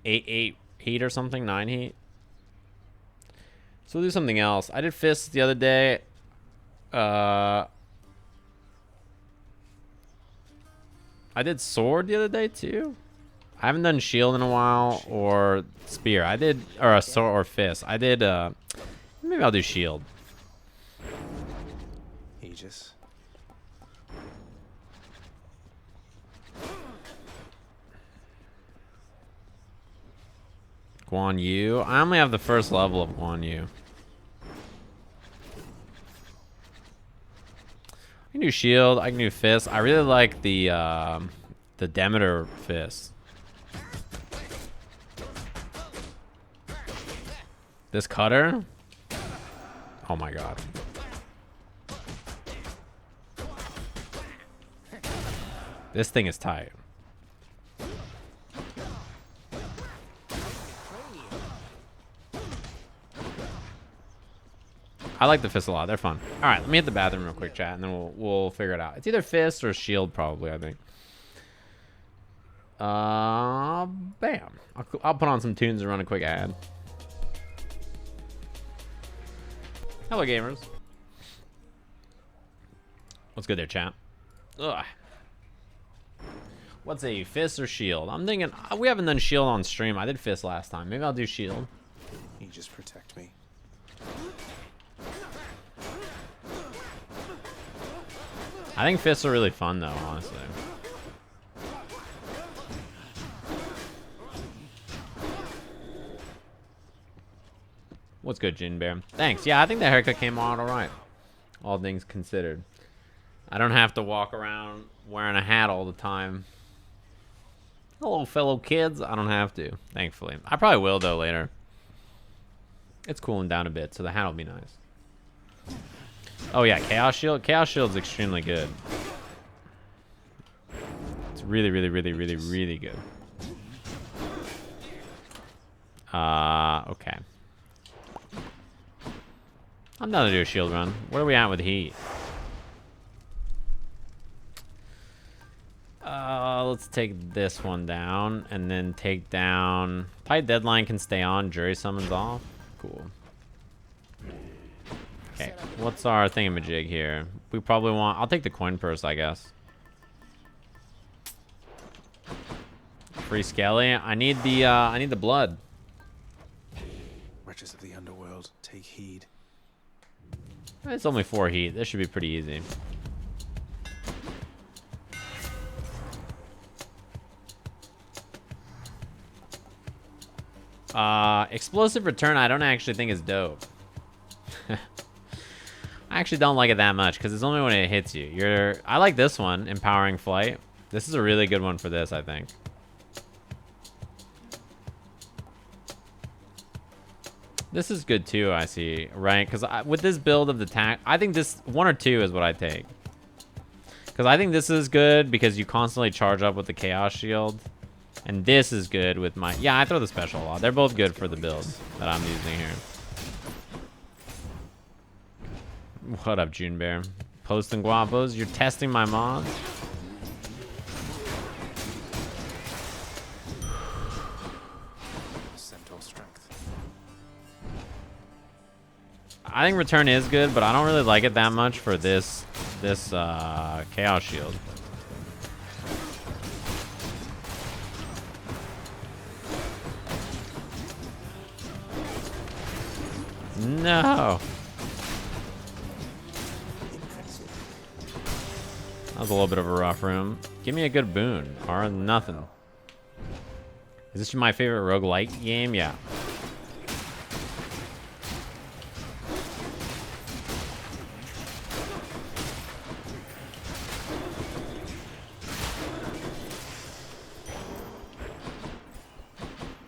Speaker 1: 8 heat or something? 9 heat? So we'll do something else. I did fists the other day. I did sword the other day, too. I haven't done shield in a while, or spear. I did, or a sword, or fist. I did, maybe I'll do shield.
Speaker 3: Aegis.
Speaker 1: Guan Yu. I only have the first level of Guan Yu. I can do shield. I can do fist. I really like the Demeter fist. This cutter? Oh my god. This thing is tight. I like the fists a lot. They're fun. All right, let me hit the bathroom real quick, chat, and then we'll figure it out. It's either fist or shield, probably. I think. Bam. I'll put on some tunes and run a quick ad. Hello, gamers. What's good there, chat? Ugh. What's a fist or shield? I'm thinking we haven't done shield on stream. I did fist last time. Maybe I'll do shield.
Speaker 3: You just protect me.
Speaker 1: I think fists are really fun, though, honestly. What's good, Jin Bear? Thanks. Yeah, I think the haircut came out all right. All things considered. I don't have to walk around wearing a hat all the time. Hello, fellow kids. I don't have to, thankfully. I probably will, though, later. It's cooling down a bit, so the hat will be nice. Oh, yeah, Chaos Shield. Chaos Shield's extremely good. It's really, really, really, really, really good. Okay. I'm down to do a shield run. Where are we at with heat? Let's take this one down and then take down... Tight Deadline can stay on. Jury Summons off. Cool. Okay, what's our thingamajig here? We probably want... I'll take the coin purse, I guess. Free Skelly. I need the blood.
Speaker 3: Wretches of the underworld, take heed.
Speaker 1: It's only 4 heat. This should be pretty easy. Explosive Return I don't actually think is dope. I actually don't like it that much because it's only when it hits you. I like this one, Empowering Flight. This is a really good one for this, I think. This is good too, I see, right? Because with this build of the tank, I think this 1 or 2 is what I take. Because I think this is good because you constantly charge up with the Chaos Shield. And this is good with my... Yeah, I throw the special a lot. They're both good for the build that I'm using here. What up, June Bear? Posting guapos. You're testing my mods?
Speaker 3: Centaur strength.
Speaker 1: I think Return is good, but I don't really like it that much for this Chaos Shield. No. That was a little bit of a rough room. Give me a good boon or nothing. Is this my favorite roguelike game? Yeah.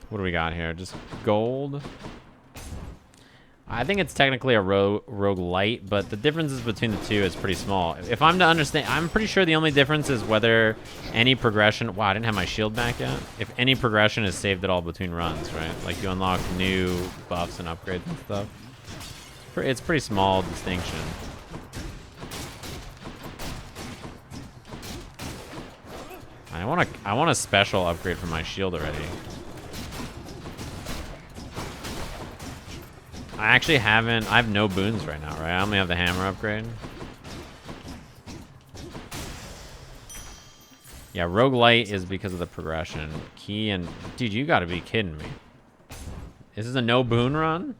Speaker 1: What do we got here? Just gold. I think it's technically a roguelite, but the differences between the two is pretty small. If I'm to understand, I'm pretty sure the only difference is whether any progression... Wow, I didn't have my shield back yet. If any progression is saved at all between runs, right? Like you unlock new buffs and upgrades and stuff. It's pretty small distinction. I want a special upgrade for my shield already. I actually haven't... I have no boons right now, right? I only have the hammer upgrade. Yeah, roguelite is because of the progression. Key and... Dude, you gotta be kidding me. This is a no boon run?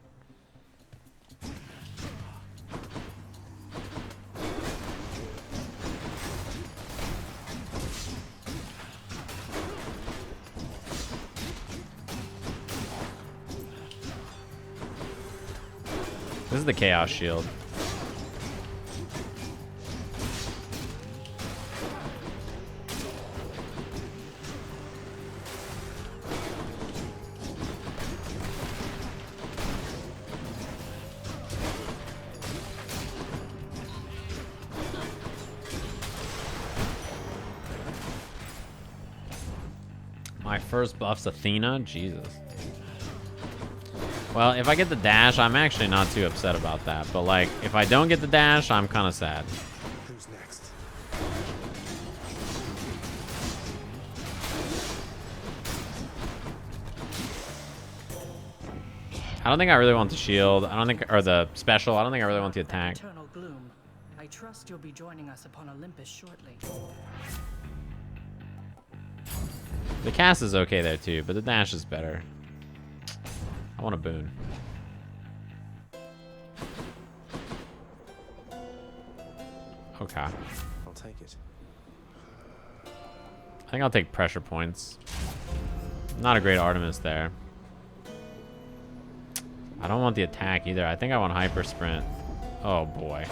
Speaker 1: This is the Chaos Shield. My first buff's Athena? Jesus. Well, if I get the dash, I'm actually not too upset about that. But, like, if I don't get the dash, I'm kind of sad.
Speaker 3: Who's next?
Speaker 1: I don't think I really want the shield. I don't think... Or the special. I don't think I really want the attack.
Speaker 16: Eternal gloom. I trust you'll be joining us upon Olympus shortly.
Speaker 1: The cast is okay there, too. But the dash is better. I want a boon. Okay.
Speaker 3: I'll take it.
Speaker 1: I think I'll take pressure points. Not a great Artemis there. I don't want the attack either. I think I want hyper sprint. Oh boy.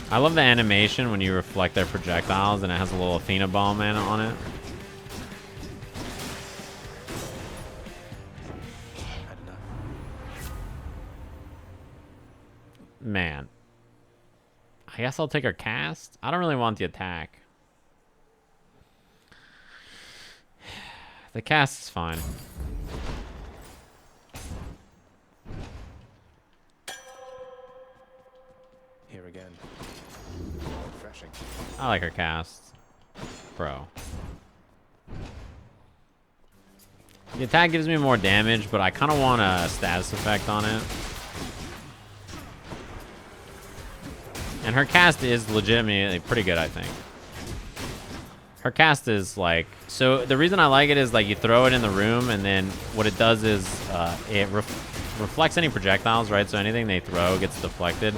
Speaker 1: I love the animation when you reflect their projectiles and it has a little Athena bomb on it. Man. I guess I'll take her cast. I don't really want the attack. The cast is fine.
Speaker 3: Here again. Refreshing.
Speaker 1: I like her cast. Bro. The attack gives me more damage, but I kind of want a status effect on it. And her cast is legitimately pretty good, I think. Her cast is like... So the reason I like it is like you throw it in the room and then what it does is it reflects any projectiles, right? So anything they throw gets deflected.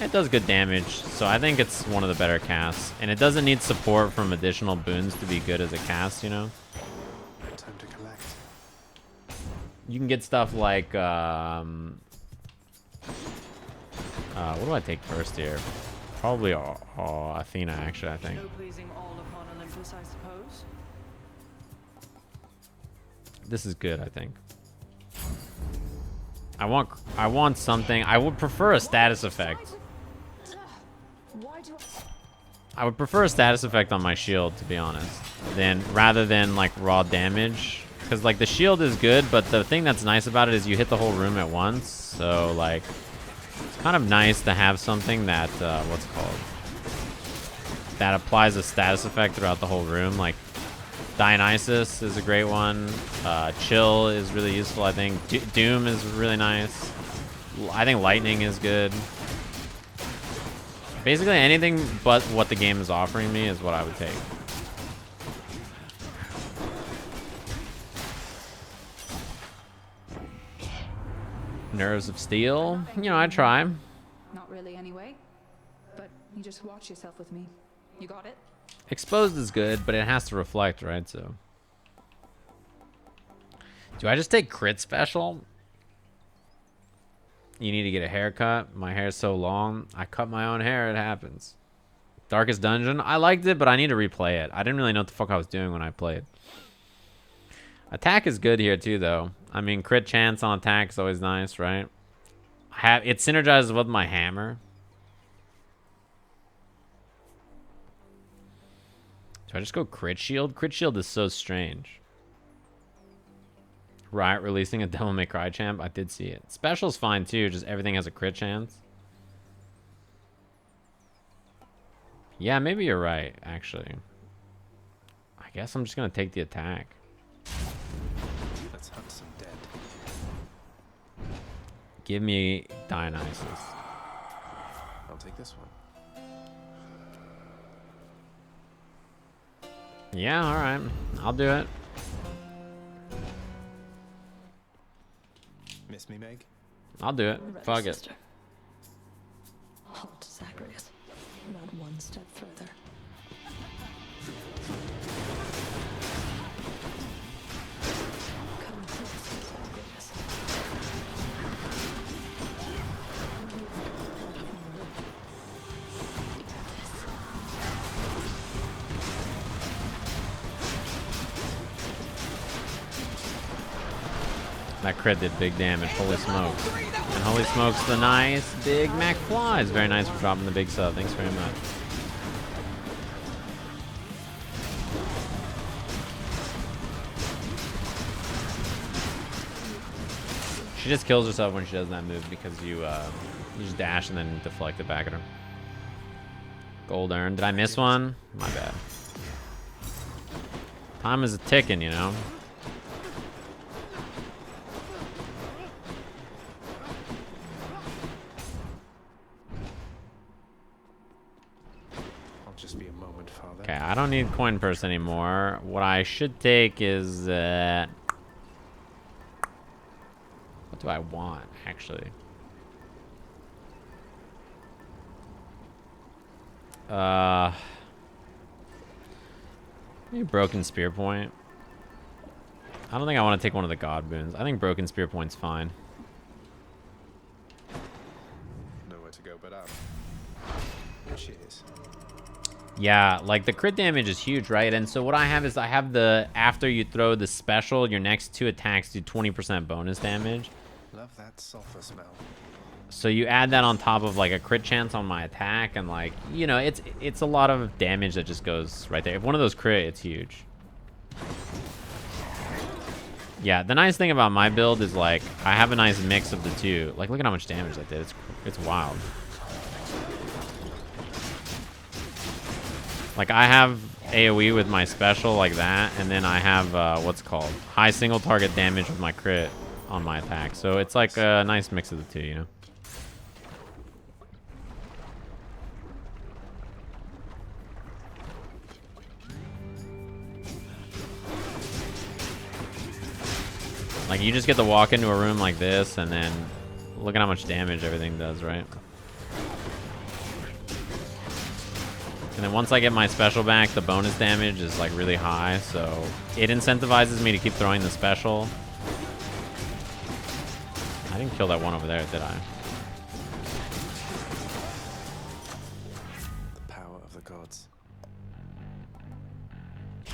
Speaker 1: It does good damage, so I think it's one of the better casts. And it doesn't need support from additional boons to be good as a cast, you know?
Speaker 3: Time to collect.
Speaker 1: You can get stuff like, what do I take first here? Probably Athena, actually, I think.
Speaker 16: No pleasing all upon Olympus, I suppose.
Speaker 1: This is good, I think. I want something. I would prefer a status effect. I would prefer a status effect on my shield, to be honest, rather than like raw damage. Because like the shield is good, but the thing that's nice about it is you hit the whole room at once. So like, it's kind of nice to have something that what's it called? That applies a status effect throughout the whole room. Like Dionysus is a great one. Chill is really useful, I think. Doom is really nice. I think Lightning is good. Basically anything but what the game is offering me is what I would take. Nerves of Steel. You know, I try.
Speaker 17: Not really anyway. But you just watch yourself with me. You got it?
Speaker 1: Exposed is good, but it has to reflect, right? So, do I just take crit special? You need to get a haircut. My hair's so long. I cut my own hair. It happens. Darkest Dungeon. I liked it, but I need to replay it. I didn't really know what the fuck I was doing when I played. Attack is good here too, though. I mean, crit chance on attack is always nice, right? It synergizes with my hammer. Do I just go crit shield? Crit shield is so strange. Riot releasing a Devil May Cry champ. I did see it. Special's fine too. Just everything has a crit chance. Yeah, maybe you're right, actually. I guess I'm just going to take the attack.
Speaker 3: Let's hunt some dead.
Speaker 1: Give me Dionysus.
Speaker 3: I'll take this one.
Speaker 1: Yeah, alright. I'll do it.
Speaker 3: Miss me, Meg?
Speaker 1: I'll do it. Fuck it.
Speaker 7: Halt, Zacharias. Not one step further. Come closer, Zacharias.
Speaker 1: That crit did big damage. Holy smokes. And holy smokes, the nice Big Mac Flies. Very nice for dropping the big sub. Thanks very much. She just kills herself when she does that move because you just dash and then deflect it back at her. Gold earned. Did I miss one? My bad. Time is a ticking, you know.
Speaker 3: Just be a moment, Father.
Speaker 1: Okay, I don't need coin purse anymore. What I should take is what do I want actually? Maybe Broken Spear Point. I don't think I want to take one of the God boons. I think Broken Spear Point's fine.
Speaker 3: Nowhere to go but up. Cheers.
Speaker 1: Yeah, like the crit damage is huge, right? And so what I have is I have the, after you throw the special, your next 2 attacks do 20% bonus damage.
Speaker 3: Love that sulfur smell.
Speaker 1: So you add that on top of like a crit chance on my attack, and like, you know, it's a lot of damage that just goes right there. If one of those crit, it's huge. Yeah, the nice thing about my build is like I have a nice mix of the two. Like, look at how much damage that did. It's wild. Like, I have AoE with my special like that, and then I have, what's called? High single target damage with my crit on my attack. So it's like a nice mix of the two, you know? Like, you just get to walk into a room like this, and then look at how much damage everything does, right? And then once I get my special back, the bonus damage is like really high, so it incentivizes me to keep throwing the special. I didn't kill that one over there, did I?
Speaker 3: The power of the gods.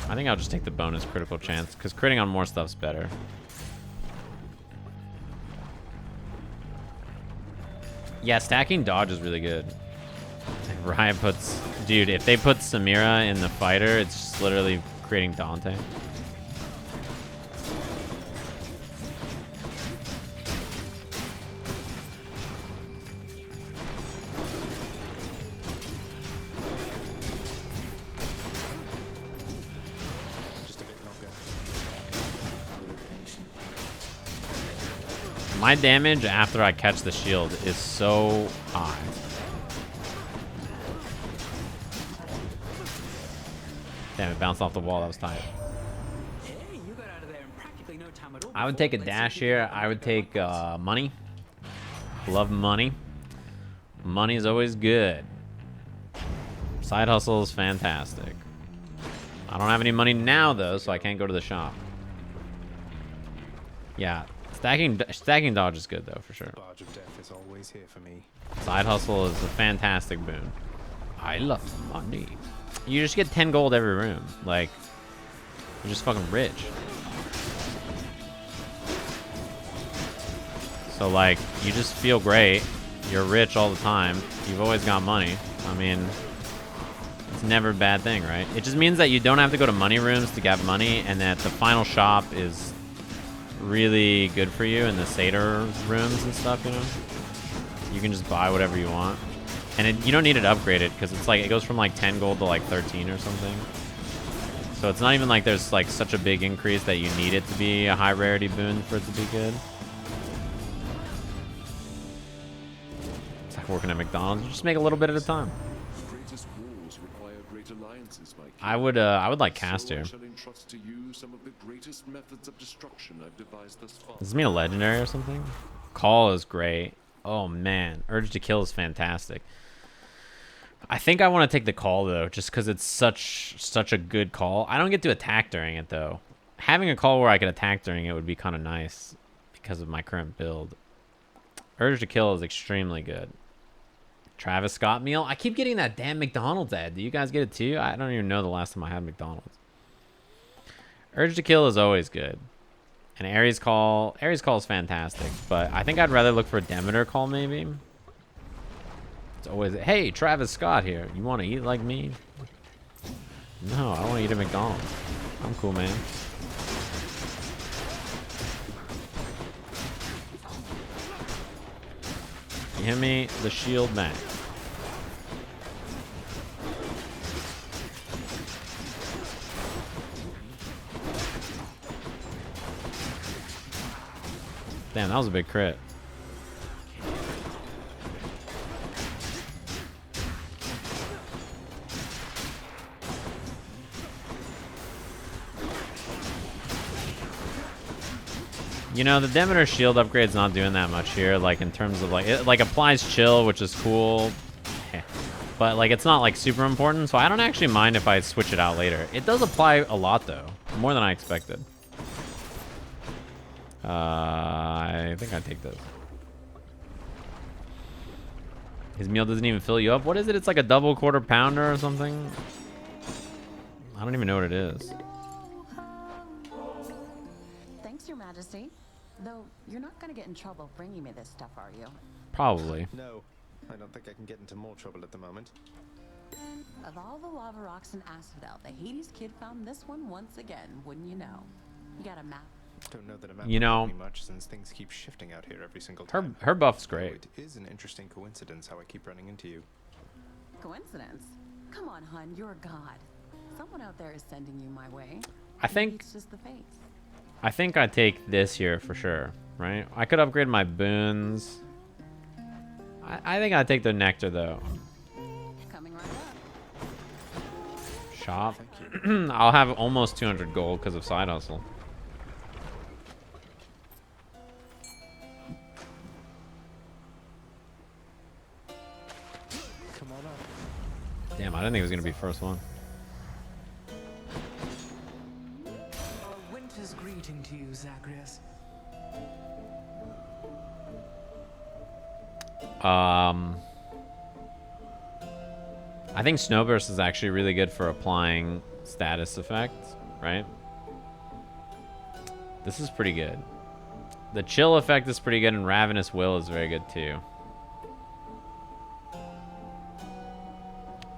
Speaker 1: I think I'll just take the bonus critical chance, because critting on more stuff's better. Yeah, stacking dodge is really good. If Riot puts... Dude, if they put Samira in the fighter, it's just literally creating Dante. My damage after I catch the shield is so high. Damn, it bounced off the wall. That was tight. I would take a dash here. I would take money. Love money. Money is always good. Side hustle is fantastic. I don't have any money now, though, so I can't go to the shop. Yeah. Stacking dodge is good, though, for sure.
Speaker 3: Barge of death is always here for me.
Speaker 1: Side hustle is a fantastic boon. I love money. You just get 10 gold every room. Like, you're just fucking rich. So, like, you just feel great. You're rich all the time. You've always got money. I mean, it's never a bad thing, right? It just means that you don't have to go to money rooms to get money, and that the final shop is really good for you in the Seder rooms and stuff, you know? You can just buy whatever you want. And you don't need it upgraded, because it's like, it goes from like 10 gold to like 13 or something. So it's not even like there's like such a big increase that you need it to be a high rarity boon for it to be good. It's like working at McDonald's. You just make a little bit at a time.
Speaker 18: Greatest wars require great alliances, my king.
Speaker 1: I would like cast here.
Speaker 18: So I shall entrust to you some of the greatest methods of destruction I've devised thus far.
Speaker 1: Does this mean a legendary or something? Call is great. Oh man, Urge to Kill is fantastic. I think I want to take the call though, just because it's such a good call. I don't get to attack during it though. Having a call where I can attack during it would be kind of nice because of my current build. Urge to Kill is extremely good. Travis Scott meal. I keep getting that damn McDonald's ad. Do you guys get it too? I don't even know the last time I had McDonald's. Urge to Kill is always good. And Ares Call is fantastic, but I think I'd rather look for a Demeter Call maybe. It's always, hey, Travis Scott here. You want to eat like me? No, I want to eat at McDonald's. I'm cool, man. Give me the shield back. Damn, that was a big crit. You know, the Demeter shield upgrade's not doing that much here, like in terms of like, it like applies chill, which is cool. But like it's not like super important, so I don't actually mind if I switch it out later. It does apply a lot though, more than I expected. I think I'd take this. His meal doesn't even fill you up. What is it? It's like a double quarter pounder or something. I don't even know what it is.
Speaker 9: Thanks, Your Majesty. Though you're not gonna get in trouble bringing me this stuff, are you?
Speaker 1: Probably.
Speaker 3: No, I don't think I can get into more trouble at the moment.
Speaker 9: Of all the lava rocks in Asphodel, the Hades kid found this one once again, wouldn't you know? You got a map.
Speaker 3: Don't know that a map
Speaker 1: You know,
Speaker 3: will help me much since things keep shifting out here every single time.
Speaker 1: her buff's great.
Speaker 3: It is an interesting coincidence how I keep running into you.
Speaker 9: Coincidence? Come on, hun, you're a god. Someone out there is sending you my way.
Speaker 1: I
Speaker 9: Maybe
Speaker 1: think
Speaker 9: it's just the fates.
Speaker 1: I think I take this here for sure, right? I could upgrade my boons. I think I'd take the nectar though.
Speaker 9: Coming right up.
Speaker 1: Shop. I'll have almost 200 gold because of side hustle. Damn, didn't think it was gonna be first one.
Speaker 5: A winter's greeting to you, Zagreus.
Speaker 1: I think Snowburst is actually really good for applying status effects, right? This is pretty good. The chill effect is pretty good, and Ravenous Will is very good too.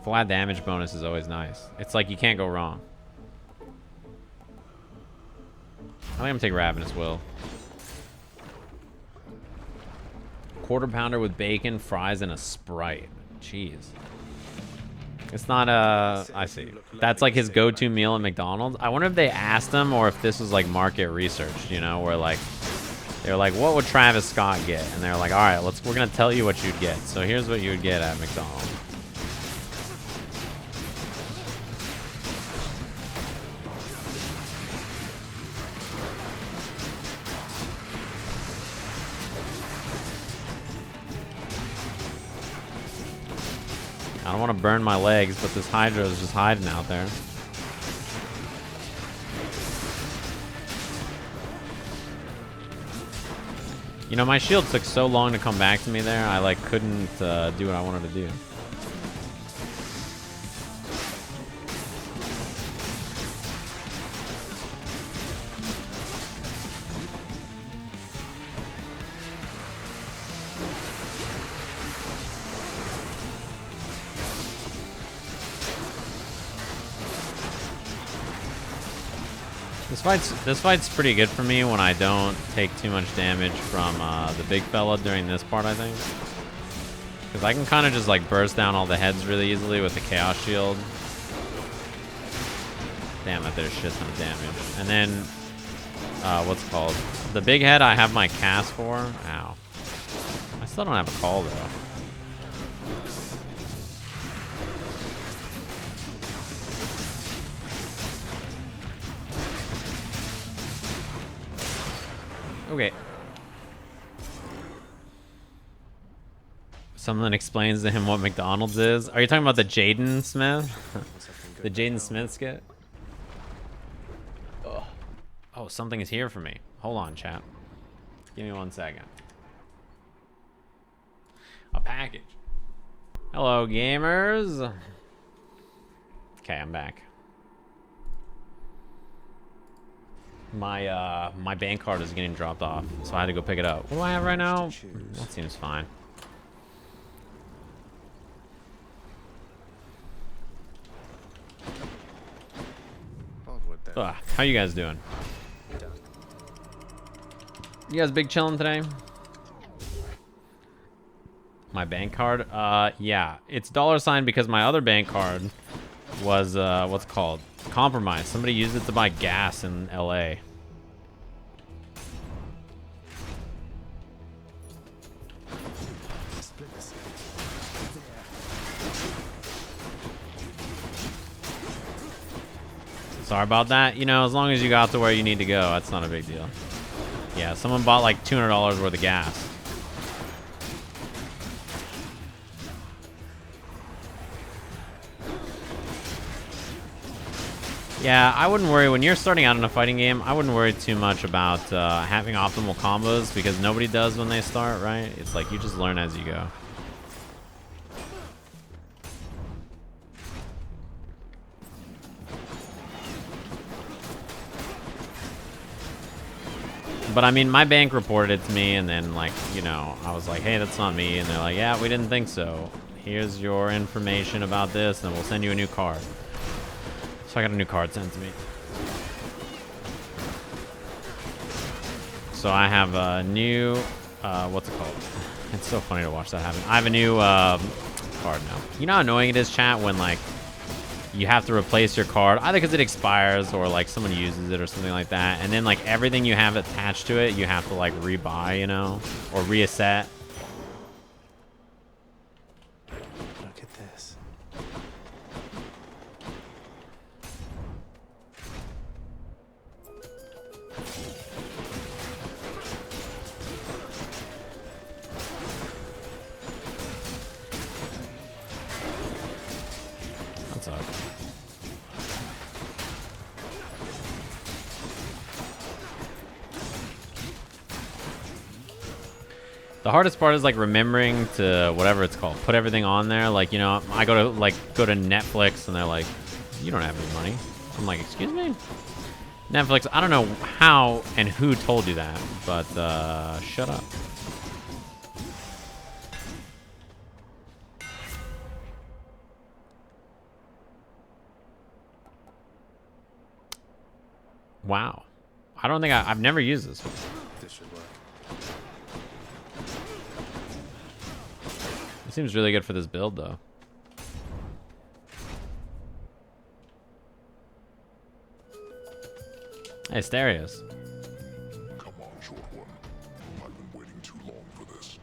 Speaker 1: Flat damage bonus is always nice. It's like you can't go wrong. I think I'm gonna take Ravenous Will. Quarter pounder with bacon, fries, and a Sprite. Jeez. It's not a... I see. That's like his go-to meal at McDonald's. I wonder if they asked him or if this was like market research, you know, where like... They're like, what would Travis Scott get? And they're like, all right, we're gonna tell you what you'd get. So here's what you would get at McDonald's. I don't want to burn my legs, but this Hydra is just hiding out there. You know, my shield took so long to come back to me there, I like couldn't do what I wanted to do. This fight's pretty good for me when I don't take too much damage from the big fella during this part, I think. Because I can kind of just like burst down all the heads really easily with the Chaos Shield. Damn, that did a shit ton of damage. And then, what's it called? The big head I have my cast for. Ow. I still don't have a call though. Okay. Someone explains to him what McDonald's is. Are you talking about the Jaden Smith? The Jaden Smith skit? Ugh. Oh, something is here for me. Hold on, chat. Give me 1 second. A package. Hello, gamers. Okay, I'm back. My bank card is getting dropped off, so I had to go pick it up. What do I have right now? That seems fine. Ugh, how you guys doing? You guys big chilling today? My bank card? Yeah. It's $ because my other bank card was, what's it called? Compromised. Somebody used it to buy gas in LA. Sorry about that. You know, as long as you got to where you need to go, that's not a big deal. Yeah, someone bought like $200 worth of gas. Yeah, I wouldn't worry. When you're starting out in a fighting game, I wouldn't worry too much about having optimal combos, because nobody does when they start, right? It's like you just learn as you go. But I mean, my bank reported it to me, and then like, you know, I was like, hey, that's not me. And they're like, yeah, we didn't think so. Here's your information about this, and we'll send you a new card. So I got a new card sent to me. So I have a new, what's it called? It's so funny to watch that happen. I have a new card now. You know how annoying it is, chat, when like you have to replace your card, either because it expires or like someone uses it or something like that, and then like everything you have attached to it, you have to like rebuy, you know, or reset.
Speaker 3: Look at this.
Speaker 1: The hardest part is like remembering to whatever it's called, put everything on there. Like, you know, I go to Netflix and they're like, you don't have any money. I'm like, excuse me? Netflix, I don't know how and who told you that, but shut up. Wow. I don't think I've never used this one.
Speaker 3: This should work.
Speaker 1: It seems really good for this build, though. Hey, Stereos.
Speaker 4: Come on, short one. I've been waiting too long for this.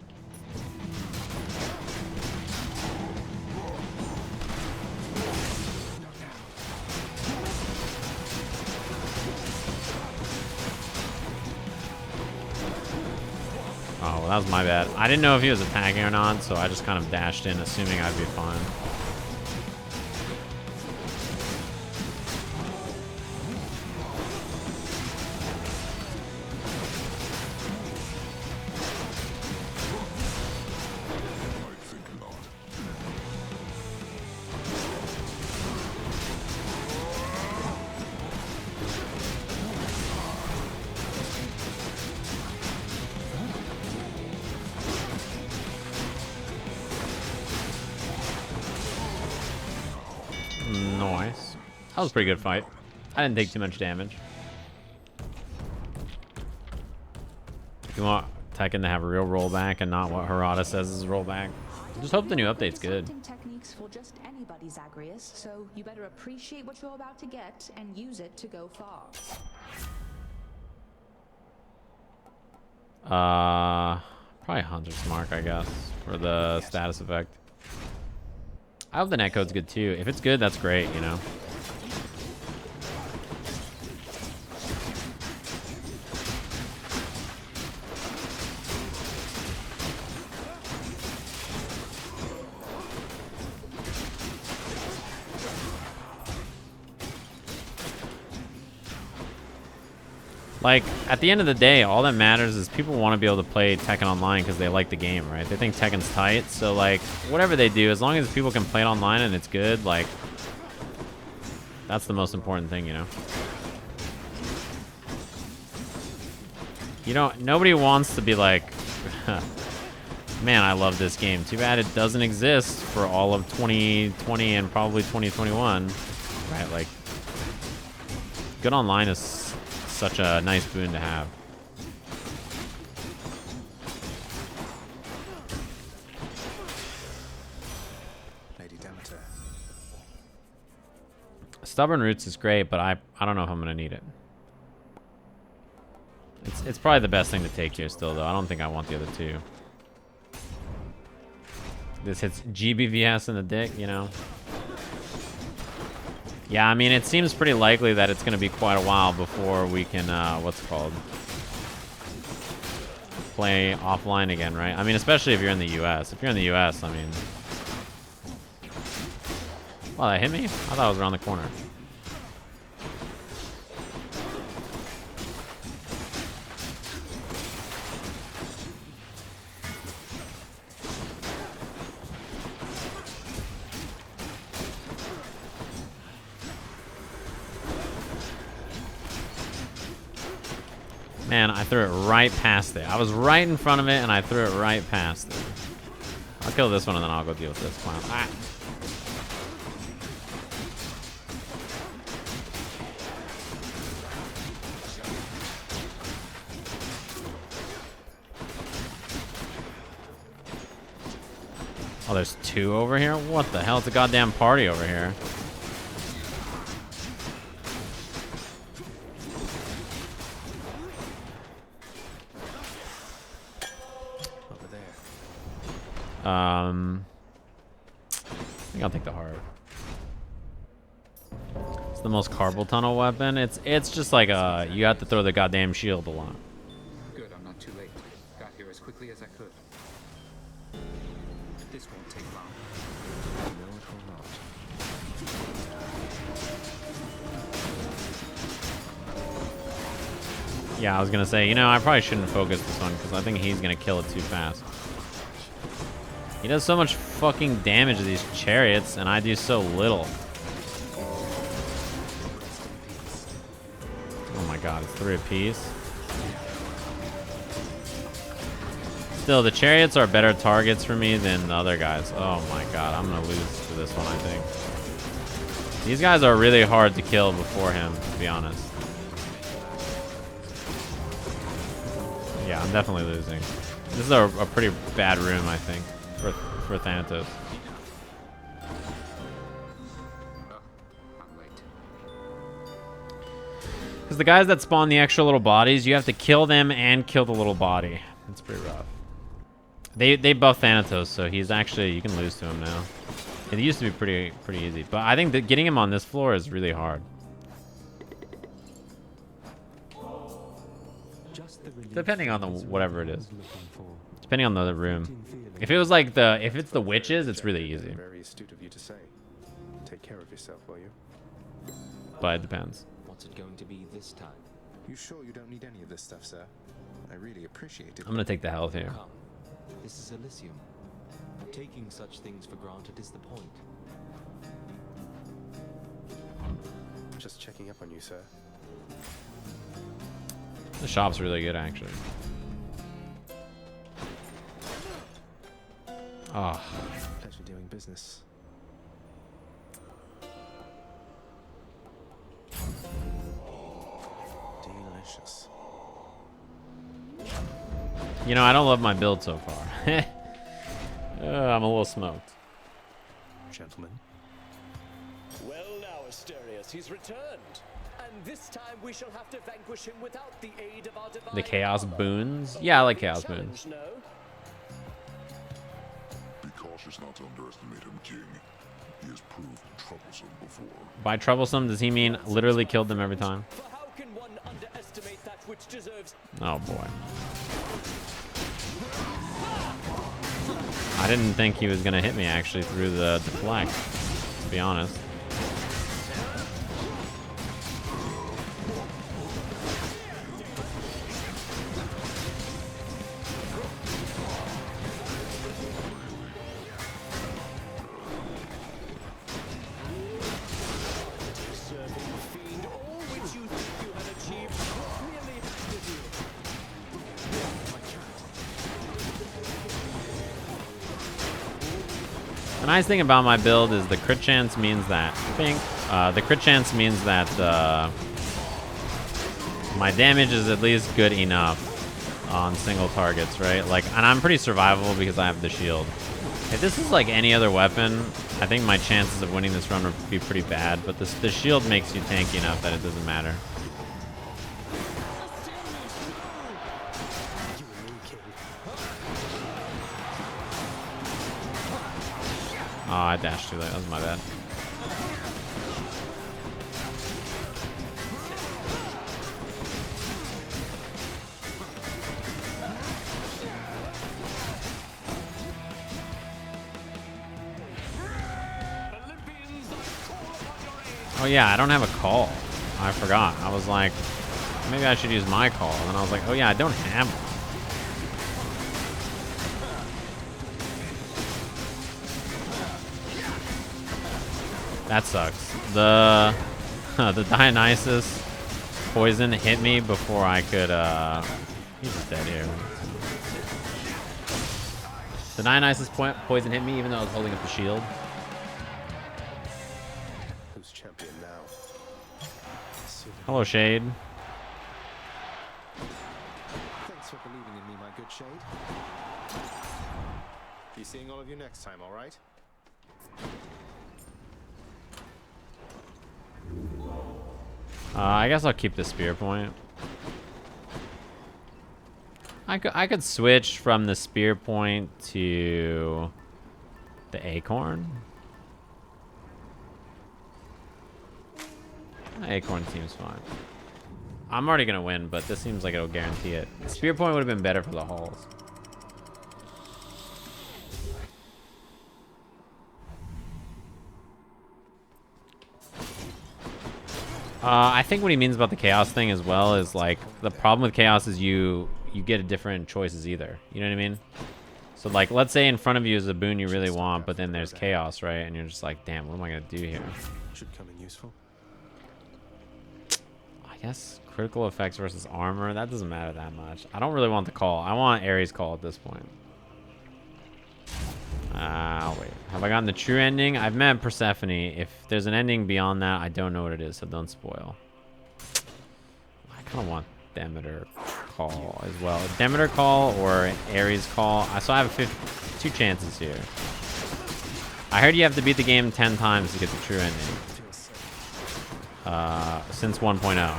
Speaker 1: Oh, well, that was my bad. I didn't know if he was attacking or not, so I just kind of dashed in, assuming I'd be fine. Nice. That was a pretty good fight. I didn't take too much damage. If you want Tekken to have a real rollback and not what Harada says is rollback, just hope the new update's good.
Speaker 17: Techniques for just anybody, Zagreus, so you better appreciate what you're about to get and use it to go far.
Speaker 1: Probably Hunter's Mark, I guess, for the status effect. I hope the netcode's good too. If it's good, that's great, you know. Like, at the end of the day, all that matters is people want to be able to play Tekken Online because they like the game, right? They think Tekken's tight, so, like, whatever they do, as long as people can play it online and it's good, like, that's the most important thing, you know? You don't, nobody wants to be like, man, I love this game. Too bad it doesn't exist for all of 2020 and probably 2021, right? Like, good online is such a nice boon to have.
Speaker 3: Lady Demeter.
Speaker 1: Stubborn Roots is great, but I don't know if I'm gonna need it. It's probably the best thing to take here still, though. I don't think I want the other two. This hits GBVS in the dick, you know. Yeah, I mean, it seems pretty likely that it's going to be quite a while before we can, what's it called? Play offline again, right? I mean, especially if you're in the US. If you're in the US, I mean... Wow, that hit me? I thought it was around the corner. Man, I threw it right past it. I was right in front of it, and I threw it right past it. I'll kill this one, and then I'll go deal with this clown. Ah. Oh, there's two over here? What the hell? It's a goddamn party over here. I think I'll take the heart. It's the most carpal tunnel weapon. It's just like you have to throw the goddamn shield a lot.
Speaker 11: Good, I'm not too late. Got here as quickly as I could. This won't take long.
Speaker 3: No, it will not.
Speaker 1: Yeah, I was gonna say, you know, I probably shouldn't focus this one because I think he's gonna kill it too fast. He does so much fucking damage to these chariots, and I do so little. Oh my god, it's 3 apiece. Still, the chariots are better targets for me than the other guys. Oh my god, I'm gonna lose to this one, I think. These guys are really hard to kill before him, to be honest. Yeah, I'm definitely losing. This is a pretty bad room, I think, for Thanatos. Because the guys that spawn the extra little bodies, you have to kill them and kill the little body. It's pretty rough. They buff Thanatos, so he's actually, you can lose to him now. It used to be pretty easy, but I think that getting him on this floor is really hard. Depending on the whatever it is. Depending on the room. If it was like if it's the witches, it's really easy.
Speaker 3: Very astute of you to say. Take care of yourself, will you?
Speaker 1: But it depends.
Speaker 10: What's it going to be this time?
Speaker 3: You sure you don't need any of this stuff, sir? I really appreciate it.
Speaker 1: I'm gonna take the health here.
Speaker 10: Come. This is Elysium. Taking such things for granted is the point.
Speaker 3: Just checking up on you, sir.
Speaker 1: The shop's really good, actually. Oh.
Speaker 3: Pleasure doing business. Delicious.
Speaker 1: You know, I don't love my build so far. I'm a little smoked.
Speaker 3: Gentlemen.
Speaker 12: Well now, Asterius, he's returned. And this time we shall have to vanquish him without the aid of our divine
Speaker 1: The Chaos Boons? Yeah, I like Chaos Boons.
Speaker 12: no?
Speaker 4: Be cautious not to underestimate him, King. He has proved troublesome before.
Speaker 1: By troublesome, does he mean literally killed them every time?
Speaker 12: How can one underestimate that which deserves...
Speaker 1: Oh boy. I didn't think he was gonna hit me actually through the deflect, to be honest. The nice thing about my build is the crit chance means that the crit chance means that my damage is at least good enough on single targets, right? Like, and I'm pretty survivable because I have the shield. If this is like any other weapon, I think my chances of winning this run would be pretty bad, but the shield makes you tanky enough that it doesn't matter. Oh, I dashed too late. That was my bad. Oh yeah, I don't have a call. I forgot. I was like, maybe I should use my call. And I was like, oh yeah, I don't have one. That sucks. The Dionysus poison hit me before I could he's just dead here. The Dionysus poison hit me even though I was holding up the shield.
Speaker 3: Who's champion now?
Speaker 1: Hello, Shade.
Speaker 3: Thanks for believing in me, my good Shade. Be seeing all of you next time, all right?
Speaker 1: I guess I'll keep the spear point. I could switch from the spear point to the acorn. The acorn seems fine. I'm already gonna win, but this seems like it'll guarantee it. The spear point would have been better for the halls. I think what he means about the chaos thing as well is like the problem with chaos is you get different choices either. You know what I mean? So like, let's say in front of you is a boon you really want, but then there's chaos, right? And you're just like, damn, what am I gonna do here?
Speaker 3: Should come in useful.
Speaker 1: I guess critical effects versus armor, that doesn't matter that much. I don't really want the call. I want Ares call at this point. Wait. Have I gotten the true ending? I've met Persephone. If there's an ending beyond that, I don't know what it is, so don't spoil. I kind of want Demeter call as well. Demeter call or Ares call. So I have 2 chances here. I heard you have to beat the game 10 times to get the true ending. Since 1.0.
Speaker 3: No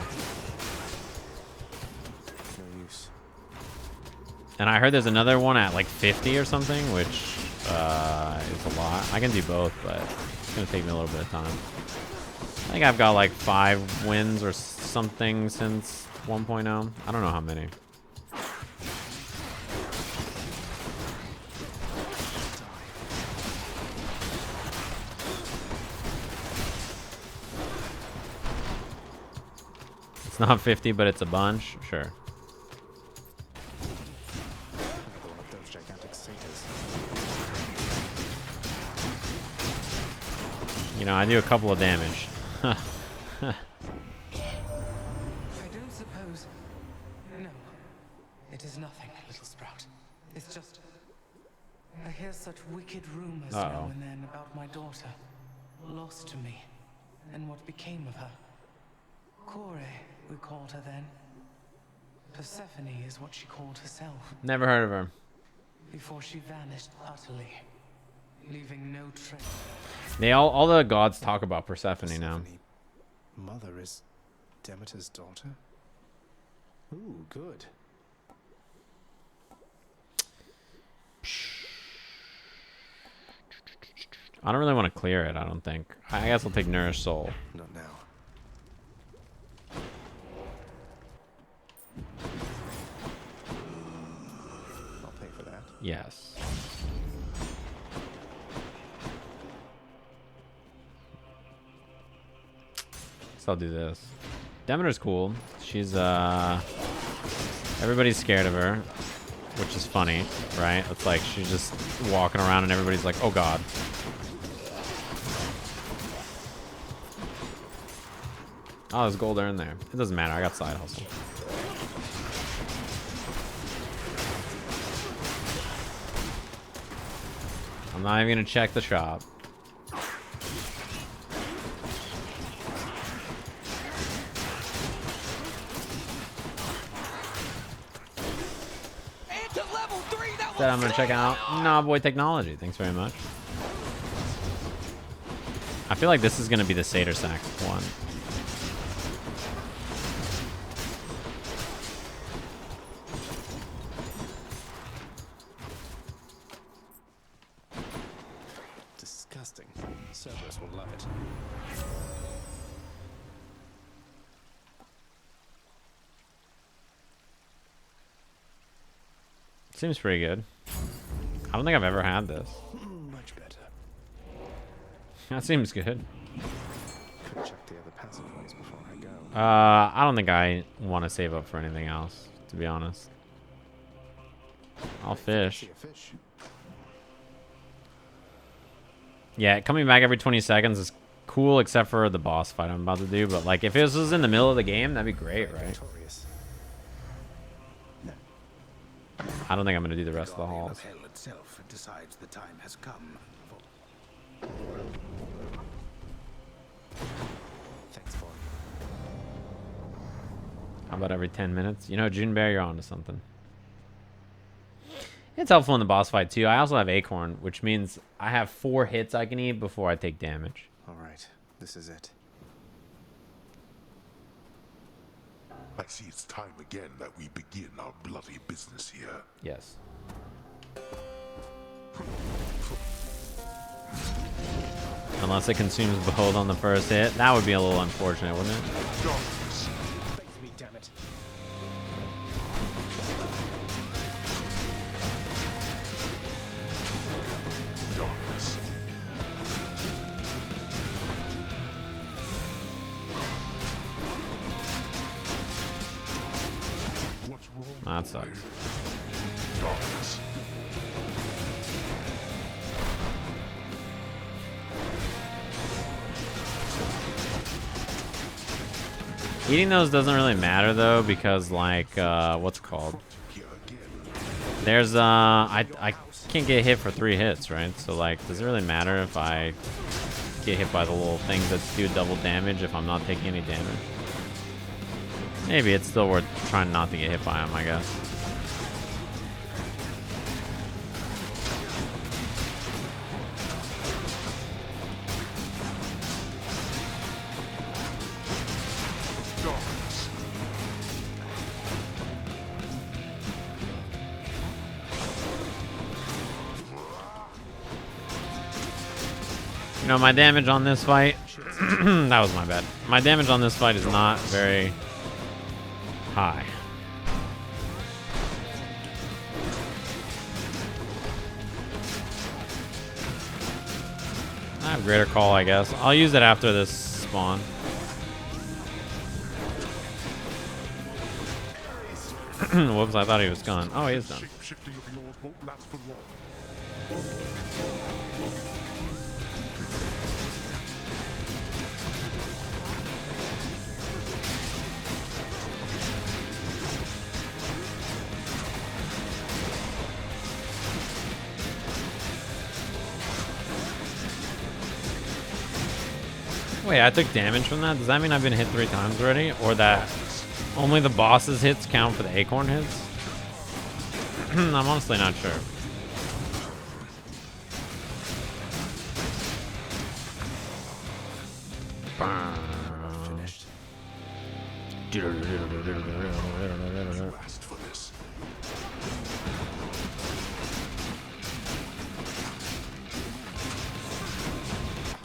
Speaker 3: use.
Speaker 1: And I heard there's another one at like 50 or something, which is a lot. I can do both, but it's gonna take me a little bit of time. I think I've got like 5 wins or something since 1.0. I don't know how many. It's not 50, but it's a bunch. Sure. You know, I do a couple of damage.
Speaker 5: I don't suppose... No. It is nothing, little sprout. It's just... I hear such wicked rumors now and then about my daughter. Lost to me. And what became of her. Kore, we called her then. Persephone is what she called herself.
Speaker 1: Never heard of her.
Speaker 5: Before she vanished utterly. Leaving no trace.
Speaker 1: They all the gods talk about Persephone now.
Speaker 3: Mother is Demeter's daughter? Ooh, good.
Speaker 1: I don't really want to clear it, I don't think. I guess I'll take Nourish Soul.
Speaker 3: Not now. I'll pay for that.
Speaker 1: Yes. So I'll do this. Demeter's cool. She's everybody's scared of her, which is funny, right? It's like she's just walking around and everybody's like, oh god. Oh, there's gold in there. It doesn't matter, I got side hustle. I'm not even gonna check the shop. That I'm gonna check out Nah Boy Technology. Thanks very much. I feel like this is gonna be the Satyr Sack one.
Speaker 3: Disgusting. Cerberus will love it.
Speaker 1: Seems pretty good. I don't think I've ever had this.
Speaker 3: Much better.
Speaker 1: That seems good.
Speaker 3: Could check the other passageways before I go.
Speaker 1: I don't think I want to save up for anything else, to be honest. I'll fish. Yeah, coming back every 20 seconds is cool, except for the boss fight I'm about to do. But like, if this was in the middle of the game, that'd be great, right? I don't think I'm gonna do the rest of the halls.
Speaker 8: Hell itself decides the time has come.
Speaker 3: Thanks, boy.
Speaker 1: How about every 10 minutes? You know, June Bear, you're onto something. It's helpful in the boss fight too. I also have Acorn, which means I have 4 hits I can eat before I take damage.
Speaker 3: All right, this is it.
Speaker 4: I see it's time again that we begin our bloody business here.
Speaker 1: Yes. Unless it consumes Behold on the first hit. That would be a little unfortunate, wouldn't it?
Speaker 15: Face me, damn it.
Speaker 1: That sucks. Eating those doesn't really matter though, because like what's it called? There's I can't get hit for 3 hits, right? So like, does it really matter if I get hit by the little things that do double damage if I'm not taking any damage? Maybe it's still worth trying not to get hit by them, I guess. You know, my damage on this fight, that was my bad. My damage on this fight is not very high. I have greater call, I guess. I'll use it after this spawn. Whoops, I thought he was gone. Oh, he is done. Wait, I took damage from that? Does that mean I've been hit 3 times already? Or that only the boss's hits count for the acorn hits? I'm honestly not sure. Finished.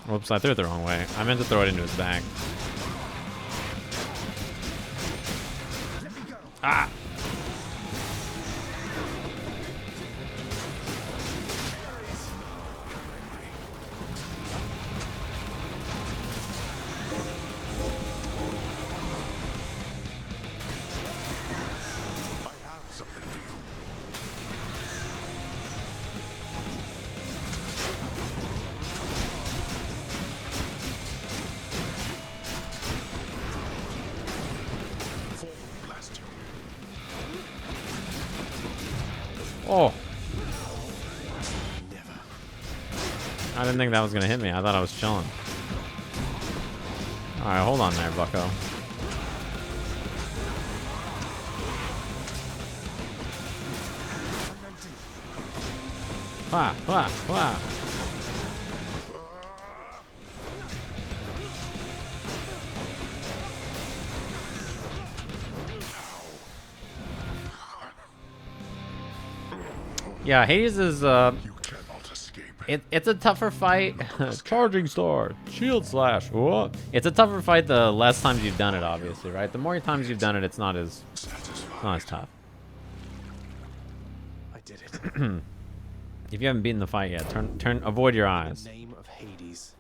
Speaker 1: Whoops, I threw it the wrong way. I meant to throw it into his back. Ah! Oh. I didn't think that was gonna hit me. I thought I was chilling. Alright, hold on there, bucko. Wah, wah, wah. Yeah, Hades is it's a tougher fight. Charging star, shield slash. What? It's a tougher fight the less times you've done it, obviously, right? The more times you've done it, it's not as tough.
Speaker 3: I did it.
Speaker 1: If you haven't beaten the fight yet, avoid your eyes.
Speaker 3: In the name of Hades.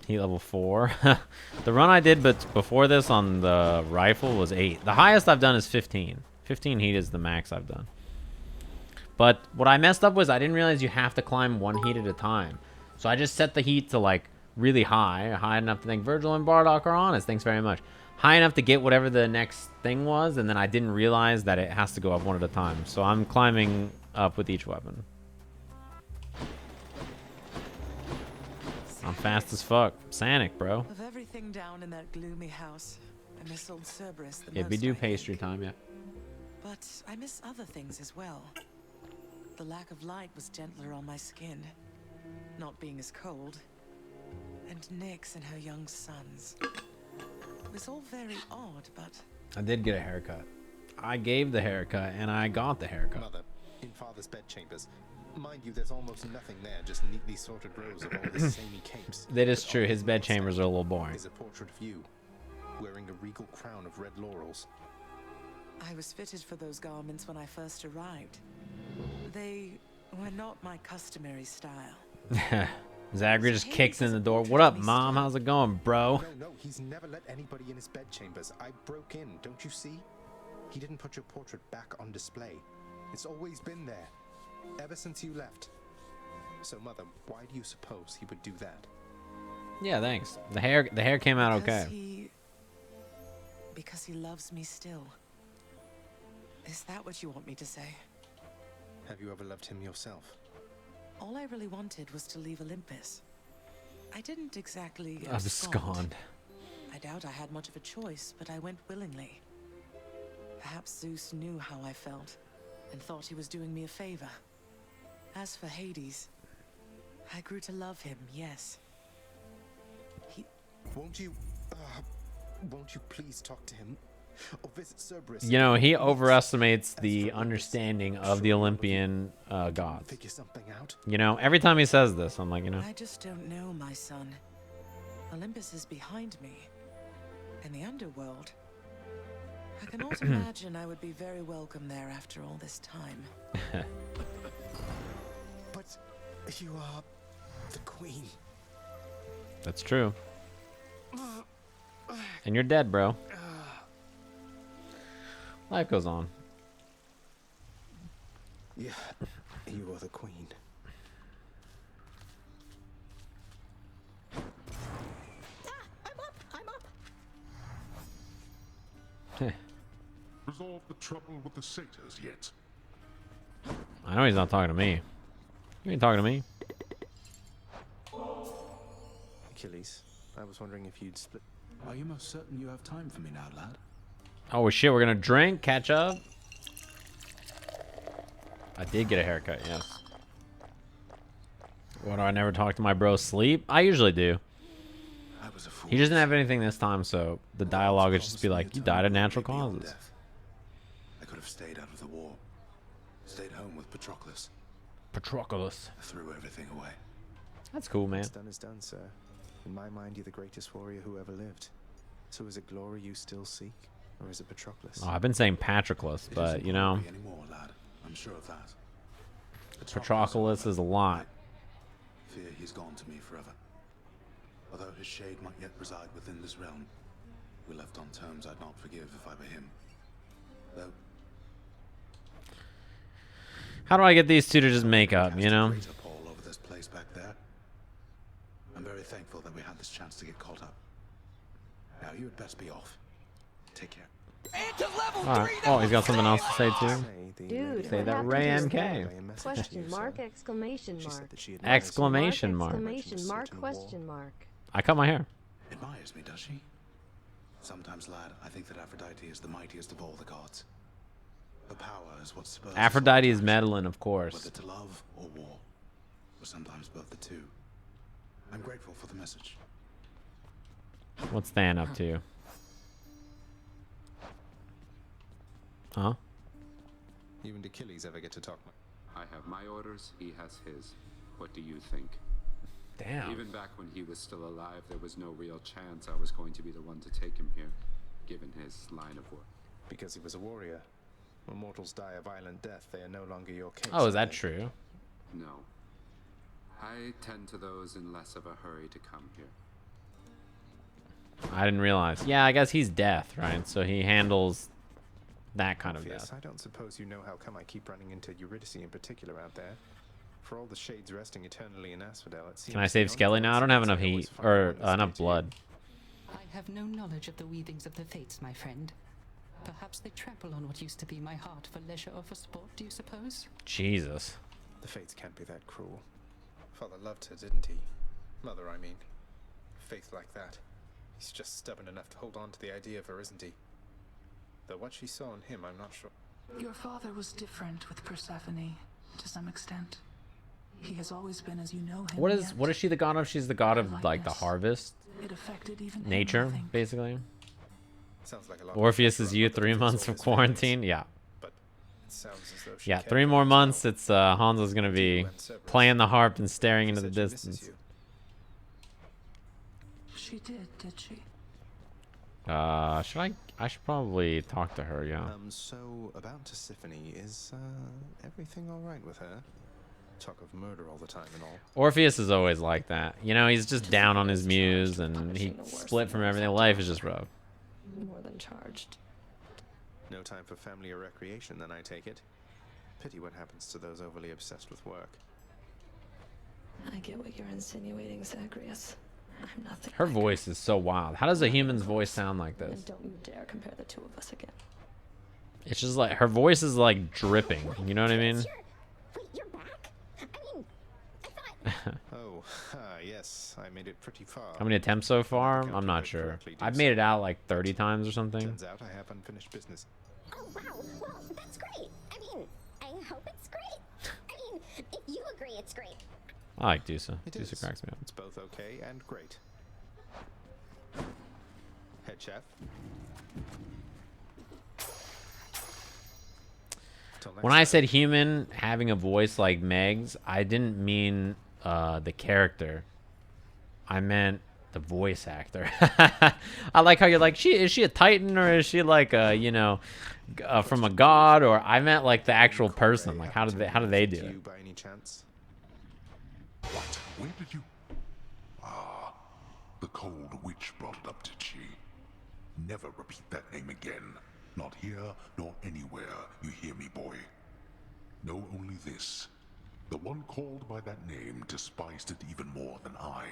Speaker 1: Heat level 4. The run I did before this on the rifle was 8. The highest I've done is 15. 15 heat is the max I've done. But what I messed up was I didn't realize you have to climb 1 heat at a time. So I just set the heat to like really high enough to think Virgil and Bardock are honest. Thanks very much. High enough to get whatever the next thing was, and then I didn't realize that it has to go up 1 at a time. So I'm climbing up with each weapon. I'm fast as fuck. Sanic, bro.
Speaker 5: Of everything down in that gloomy house, I miss old Cerberus the
Speaker 1: Yeah, we
Speaker 5: most,
Speaker 1: do
Speaker 5: I
Speaker 1: pastry
Speaker 5: think.
Speaker 1: time, yeah.
Speaker 5: But I miss other things as well. The lack of light was gentler on my skin, not being as cold. And Nyx and her young sons. It was all very odd, but
Speaker 1: I did get a haircut. I gave the haircut, and I got the haircut.
Speaker 2: Mother, in Father's bedchambers. Mind you, there's almost nothing there, just neatly sorted rows of all this samey capes.
Speaker 1: That is true. His bedchambers are a little boring.
Speaker 2: Is a portrait of you, wearing a regal crown of red laurels.
Speaker 5: I was fitted for those garments when I first arrived. They were not my customary style.
Speaker 1: Zagreus just kicks in the door. What up, Mom? How's it going, bro?
Speaker 2: No, he's never let anybody in his bedchambers. I broke in, don't you see? He didn't put your portrait back on display. It's always been there. Ever since you left. So, Mother, why do you suppose he would do that?
Speaker 1: Yeah, thanks. The hair came out okay.
Speaker 5: Because he loves me still. Is that what you want me to say?
Speaker 2: Have you ever loved him yourself?
Speaker 5: All I really wanted was to leave Olympus. I didn't exactly
Speaker 1: Abscond.
Speaker 5: I doubt I had much of a choice, but I went willingly. Perhaps Zeus knew how I felt and thought he was doing me a favor. As for Hades, I grew to love him, yes.
Speaker 2: Won't you please talk to him? Or visit Cerberus?
Speaker 1: You know, he overestimates the understanding of the Olympian gods.
Speaker 2: Figure something out.
Speaker 1: You know, every time he says this, I'm like, you know.
Speaker 5: I just don't know, my son. Olympus is behind me. In the underworld. I can also imagine I would be very welcome there after all this time.
Speaker 2: But you are the queen.
Speaker 1: That's true. And you're dead, bro. Life goes on.
Speaker 2: Yeah, you are the queen.
Speaker 14: I'm up.
Speaker 4: Resolve the trouble with the satyrs yet?
Speaker 1: I know he's not talking to me. You ain't talking to me.
Speaker 3: Achilles, I was wondering if you'd split.
Speaker 8: Are you most certain you have time for me now, lad?
Speaker 1: Oh shit, we're gonna drink, catch up. I did get a haircut, yes. What, do I never talk to my bro sleep? I usually do. He doesn't have anything this time, so the dialogue would just be like, you died of natural causes.
Speaker 8: I could have stayed out of the war. Stayed home with Patroclus.
Speaker 1: Patroclus.
Speaker 8: I threw everything away.
Speaker 1: That's cool, man.
Speaker 2: What's done is done, sir. In my mind, you're the greatest warrior who ever lived. So is it glory you still seek? Or is it Patroclus?
Speaker 1: Oh, I've been saying Patroclus, but you know.
Speaker 8: Anymore, lad. I'm sure of that.
Speaker 1: Patroclus is a lot.
Speaker 8: Fear he's gone to me forever. Although his shade might yet reside within this realm, we left on terms I'd not forgive if I were him. Though.
Speaker 1: How do I get these two to just make up, you know?
Speaker 8: Pall over this place back there. I'm very thankful that we had this chance to get caught up. Now you had best be off. Take care.
Speaker 1: Alright. Oh, he's got something else to say too.
Speaker 19: Dude,
Speaker 1: Say
Speaker 19: what
Speaker 1: that
Speaker 19: happened
Speaker 1: Ray
Speaker 19: to
Speaker 1: MK.
Speaker 19: Question mark, exclamation mark.
Speaker 1: Exclamation mark.
Speaker 19: Exclamation mark, question mark.
Speaker 1: I cut my hair.
Speaker 8: Admires me, does she? Sometimes, lad, I think that Aphrodite is the mightiest of all the gods. Her power is what spurs
Speaker 1: Aphrodite is meddling, of course.
Speaker 8: whether to love or war, or sometimes both the two. I'm grateful for the message.
Speaker 1: What's Than up to? Huh?
Speaker 2: You and Achilles ever get to talk?
Speaker 11: I have my orders, he has his. What do you think?
Speaker 1: Damn.
Speaker 11: Even back when he was still alive, there was no real chance I was going to be the one to take him here, given his line of work.
Speaker 2: Because he was a warrior. When mortals die a violent death, they are no longer your king.
Speaker 1: Oh, is that true?
Speaker 11: No. I tend to those in less of a hurry to come here.
Speaker 1: I didn't realize. Yeah, I guess he's death, right? So he handles that kind of
Speaker 2: Yes,
Speaker 1: death.
Speaker 2: I don't suppose you know how come I keep running into Eurydice in particular out there. For all the shades resting eternally in Asphodel, it seems
Speaker 1: Can I save Skelly now? I don't have enough heat or enough blood.
Speaker 13: I have no knowledge of the weavings of the fates, my friend. Perhaps they trample on what used to be my heart for leisure or for sport, do you suppose?
Speaker 1: Jesus.
Speaker 2: The fates can't be that cruel. Father loved her, didn't he? Mother, I mean. Faith like that. He's just stubborn enough to hold on to the idea of her, isn't he? Though what she saw in him, I'm not sure.
Speaker 20: Your father was different with Persephone, to some extent. He has always been as you know him.
Speaker 1: What is she the god of? She's the god of like the harvest,
Speaker 20: It affected even
Speaker 1: nature,
Speaker 20: him, I think.
Speaker 1: basically.
Speaker 2: Sounds like a lot.
Speaker 1: Orpheus is you 3 months of quarantine. Yeah.
Speaker 2: But it sounds as though she
Speaker 1: Yeah,
Speaker 2: cared
Speaker 1: 3
Speaker 2: for
Speaker 1: more
Speaker 2: herself.
Speaker 1: months. It's Hanzo's gonna be playing the harp and staring into the
Speaker 2: Said she misses
Speaker 1: distance.
Speaker 2: you.
Speaker 20: She did she?
Speaker 1: I should probably talk to her. Yeah.
Speaker 2: So about Tisiphone, is everything all right with her? Talk of murder all the time and all.
Speaker 1: Orpheus is always like that. You know, he's just down on his muse and he split from everything. Life is just rough.
Speaker 7: More than charged.
Speaker 2: No time for family or recreation, then I take it. Pity what happens to those overly obsessed with work.
Speaker 7: I get what you're insinuating, Zagreus. I'm nothing.
Speaker 1: Her voice is so wild. How does a human's voice sound like this?
Speaker 7: And don't you dare compare the two of us again.
Speaker 1: It's just like her voice is like dripping. You know what I mean?
Speaker 14: Wait, you're back? I mean, I thought...
Speaker 3: Oh, yes, I made it pretty far.
Speaker 1: How many attempts so far? I'm not sure. I've made it out like 30 times or something.
Speaker 3: Turns out I have unfinished business.
Speaker 14: Oh, wow. Well, that's great. I mean, I hope it's great. I mean, if you agree it's great.
Speaker 1: I like Dusa.
Speaker 3: It
Speaker 1: Dusa
Speaker 3: is.
Speaker 1: cracks me up.
Speaker 3: It's both okay and great. Head chef.
Speaker 1: When I said human having a voice like Meg's, I didn't mean the character. I meant the voice actor. I like how you're like, is she a Titan or is she like a, you know, from a god? Or I meant like the actual person. Like how do they do it?
Speaker 3: By any chance?
Speaker 4: What? Where did you... Ah, the cold witch brought it up, did she? Never repeat that name again. Not here, nor anywhere. You hear me, boy? Know only this. The one called by that name despised it even more than I.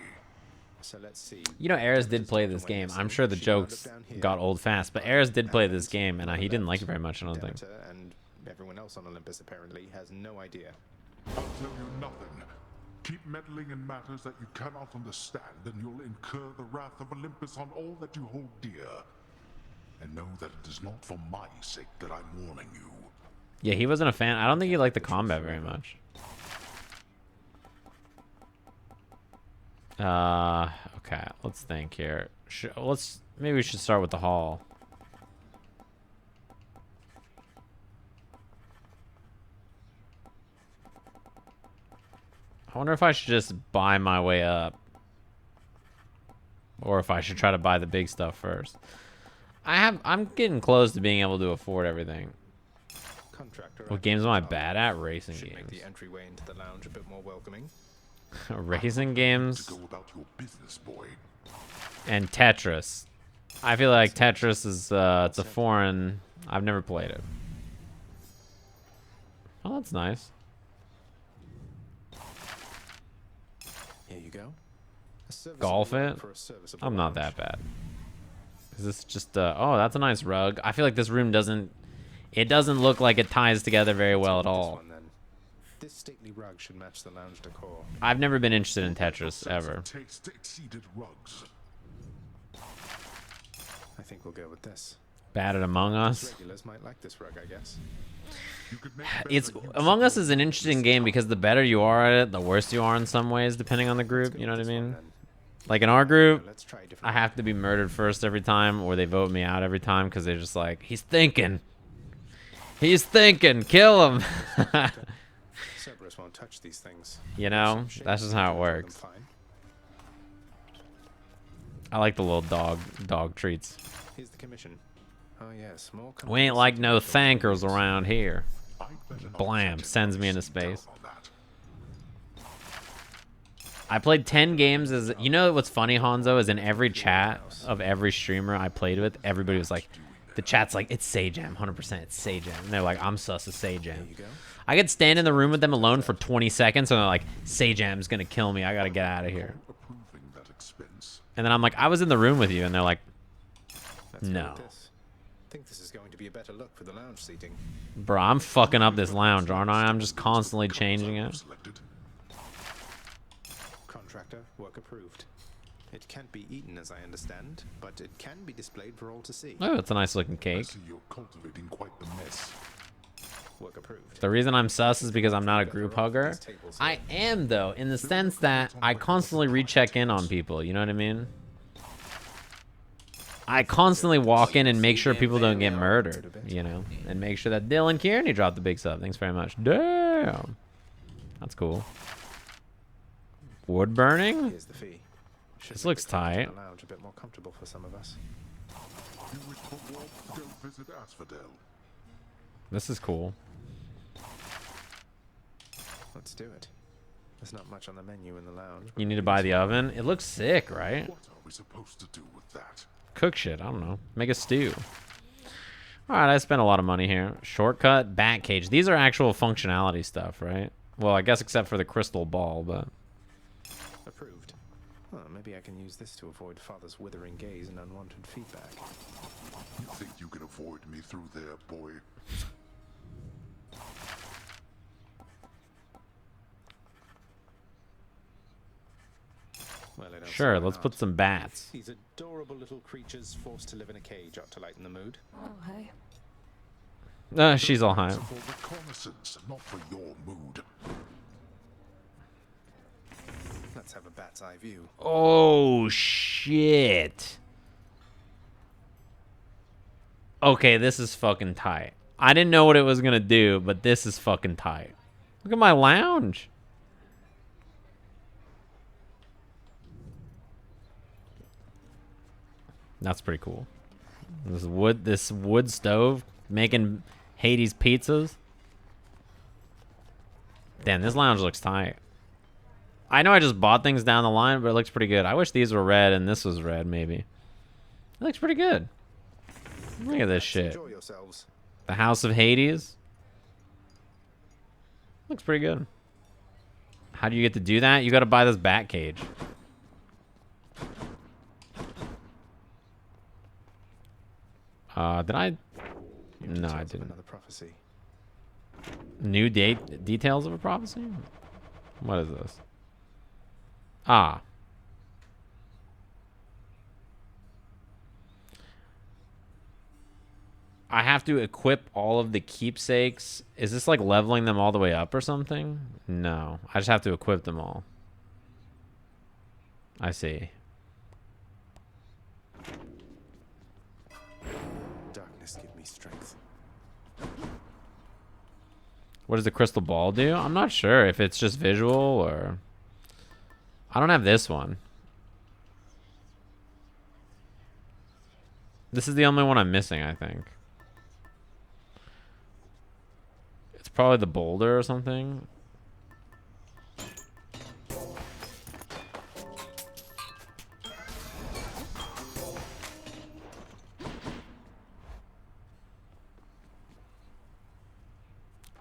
Speaker 3: So let's see.
Speaker 1: You know, Ares did play this game. I'm sure the jokes got old fast, but Ares did play this game, and he didn't like it very much, I don't think.
Speaker 3: And everyone else on Olympus apparently has no idea.
Speaker 4: I'll tell you nothing. Keep meddling in matters that you cannot understand, and you'll incur the wrath of Olympus on all that you hold dear. And know that it is not for my sake that I'm warning you.
Speaker 1: Yeah, he wasn't a fan. I don't think he liked the combat very much. Okay, let's think here. Maybe we should start with the hall. I wonder if I should just buy my way up. Or if I should try to buy the big stuff first. I'm getting close to being able to afford everything. What games am I bad at? Racing games.
Speaker 3: Make the entryway into the lounge a bit more welcoming.
Speaker 1: Racing games.
Speaker 4: Go about your business, boy.
Speaker 1: And Tetris. I feel like Tetris is it's a foreign. I've never played it. Oh, that's nice.
Speaker 3: Here you go.
Speaker 1: Golf it? I'm not that bad. Is this just oh, that's a nice rug. I feel like this room doesn't look like it ties together very well at all.
Speaker 3: This stately rug should match the lounge decor.
Speaker 1: I've never been interested in Tetris ever.
Speaker 3: I think we'll go with this.
Speaker 1: Bad at Among Us.
Speaker 3: Regulars might like this rug, I guess.
Speaker 1: It's Among Us is an interesting game because the better you are at it, the worse you are in some ways, depending on the group. You know what I mean? Like in our group, I have to be murdered first every time, or they vote me out every time because they're just like, he's thinking, kill him.
Speaker 3: Cerberus won't touch these things.
Speaker 1: You know, that's just how it works. I like the little dog treats.
Speaker 3: Here's the commission. Oh yes, more.
Speaker 1: We ain't like no thankers around here. Blam, sends me into space. I played 10 games as, you know what's funny, Hanzo, is in every chat of every streamer I played with, everybody was like, the chat's like, it's Sajam, 100%, it's Sajam. And they're like, I'm sus of Sajam. I could stand in the room with them alone for 20 seconds and they're like, Sajam's gonna kill me, I gotta get out of here. And then I'm like, I was in the room with you, and they're like, no.
Speaker 3: I think this is going to be a better look for the lounge seating.
Speaker 1: Bro, I'm fucking up this lounge, aren't I? I'm just constantly changing it.
Speaker 3: Contractor, work approved. It can't be eaten, as I understand, but it can be displayed for all to see.
Speaker 1: Oh, it's a nice looking cake.
Speaker 4: I see you're cultivating quite the mess.
Speaker 3: Work approved.
Speaker 1: The reason I'm sus is because I'm not a group hugger. I am, though, in the sense that I constantly recheck in on people. You know what I mean? I constantly walk in and make sure people don't get murdered, you know? And make sure that Dylan Kearney dropped the big sub. Thanks very much. Damn. That's cool. Wood burning?
Speaker 3: Here's the fee.
Speaker 1: This looks tight.
Speaker 3: The lounge a bit more comfortable for some of us.
Speaker 1: This is cool.
Speaker 3: Let's do it. There's not much on the menu in the lounge.
Speaker 1: You need to buy the oven. It looks sick, right?
Speaker 4: What are we supposed to do with that?
Speaker 1: Cook shit. I don't know. Make a stew. All right, I spent a lot of money here. Shortcut, bat cage. These are actual functionality stuff, right? Well, I guess except for the crystal ball, but
Speaker 3: Approved. Well, maybe I can use this to avoid Father's withering gaze and unwanted feedback.
Speaker 4: You think you can avoid me through there, boy?
Speaker 3: Well, I don't
Speaker 1: Sure,
Speaker 3: see why
Speaker 1: let's
Speaker 3: not.
Speaker 1: put some bats.
Speaker 3: These adorable little creatures forced to live in a cage ought to lighten the mood.
Speaker 7: Oh, hey.
Speaker 1: She's all high.
Speaker 4: For reconnaissance, not for your mood.
Speaker 2: Let's have a bat's eye view.
Speaker 1: Oh, shit. Okay, this is fucking tight. I didn't know what it was gonna do, but this is fucking tight. Look at my lounge. That's pretty cool. This wood stove making Hades pizzas. Damn, this lounge looks tight. I know I just bought things down the line, but it looks pretty good. I wish these were red and this was red, maybe. It looks pretty good. Look at this shit.
Speaker 2: Enjoy yourselves.
Speaker 1: The House of Hades. Looks pretty good. How do you get to do that? You gotta buy this bat cage. Did I? No, I didn't.
Speaker 3: Another prophecy.
Speaker 1: New details of a prophecy? What is this? Ah. I have to equip all of the keepsakes. Is this like leveling them all the way up or something? No. I just have to equip them all. I see.
Speaker 3: Darkness, give me strength.
Speaker 1: What does the crystal ball do? I'm not sure if it's just visual or... I don't have this one. This is the only one I'm missing, I think. It's probably the boulder or something.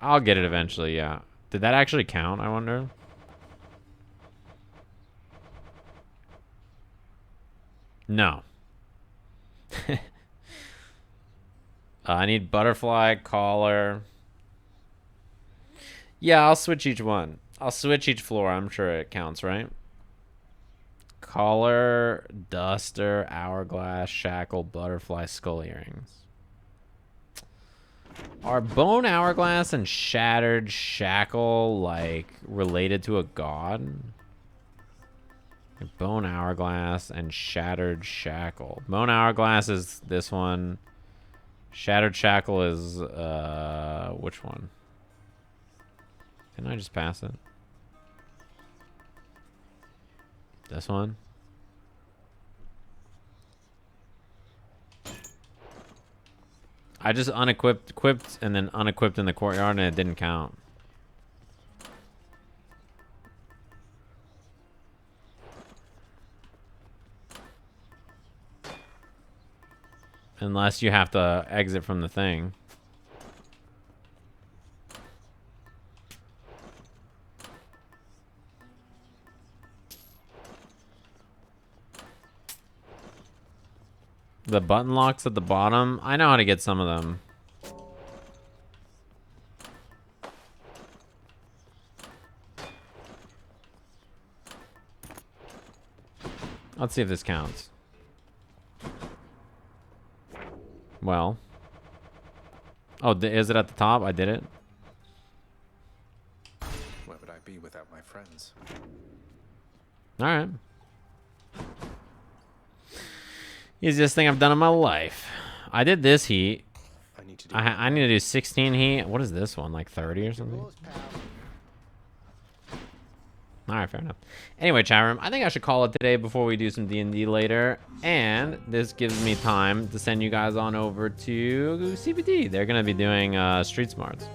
Speaker 1: I'll get it eventually, yeah. Did that actually count, I wonder? No. I need butterfly, collar. Yeah, I'll switch each one. I'll switch each floor. I'm sure it counts, right? Collar, duster, hourglass, shackle, butterfly, skull earrings. Are bone hourglass and shattered shackle like related to a god? Bone hourglass and shattered shackle. Bone hourglass is this one. Shattered shackle is which one? Didn't I just pass it? This one? I just equipped and then unequipped in the courtyard and it didn't count. Unless you have to exit from the thing. The button locks at the bottom. I know how to get some of them. Let's see if this counts. Well. Oh, is it at the top? I did it.
Speaker 2: Where would I be without my friends?
Speaker 1: All right. Easiest thing I've done in my life. I did this heat. I need to do 16 heat. What is this one? Like 30 or something? Alright, fair enough. Anyway, chat room, I think I should call it today before we do some D&D later. And this gives me time to send you guys on over to CBD. They're going to be doing Street Smarts.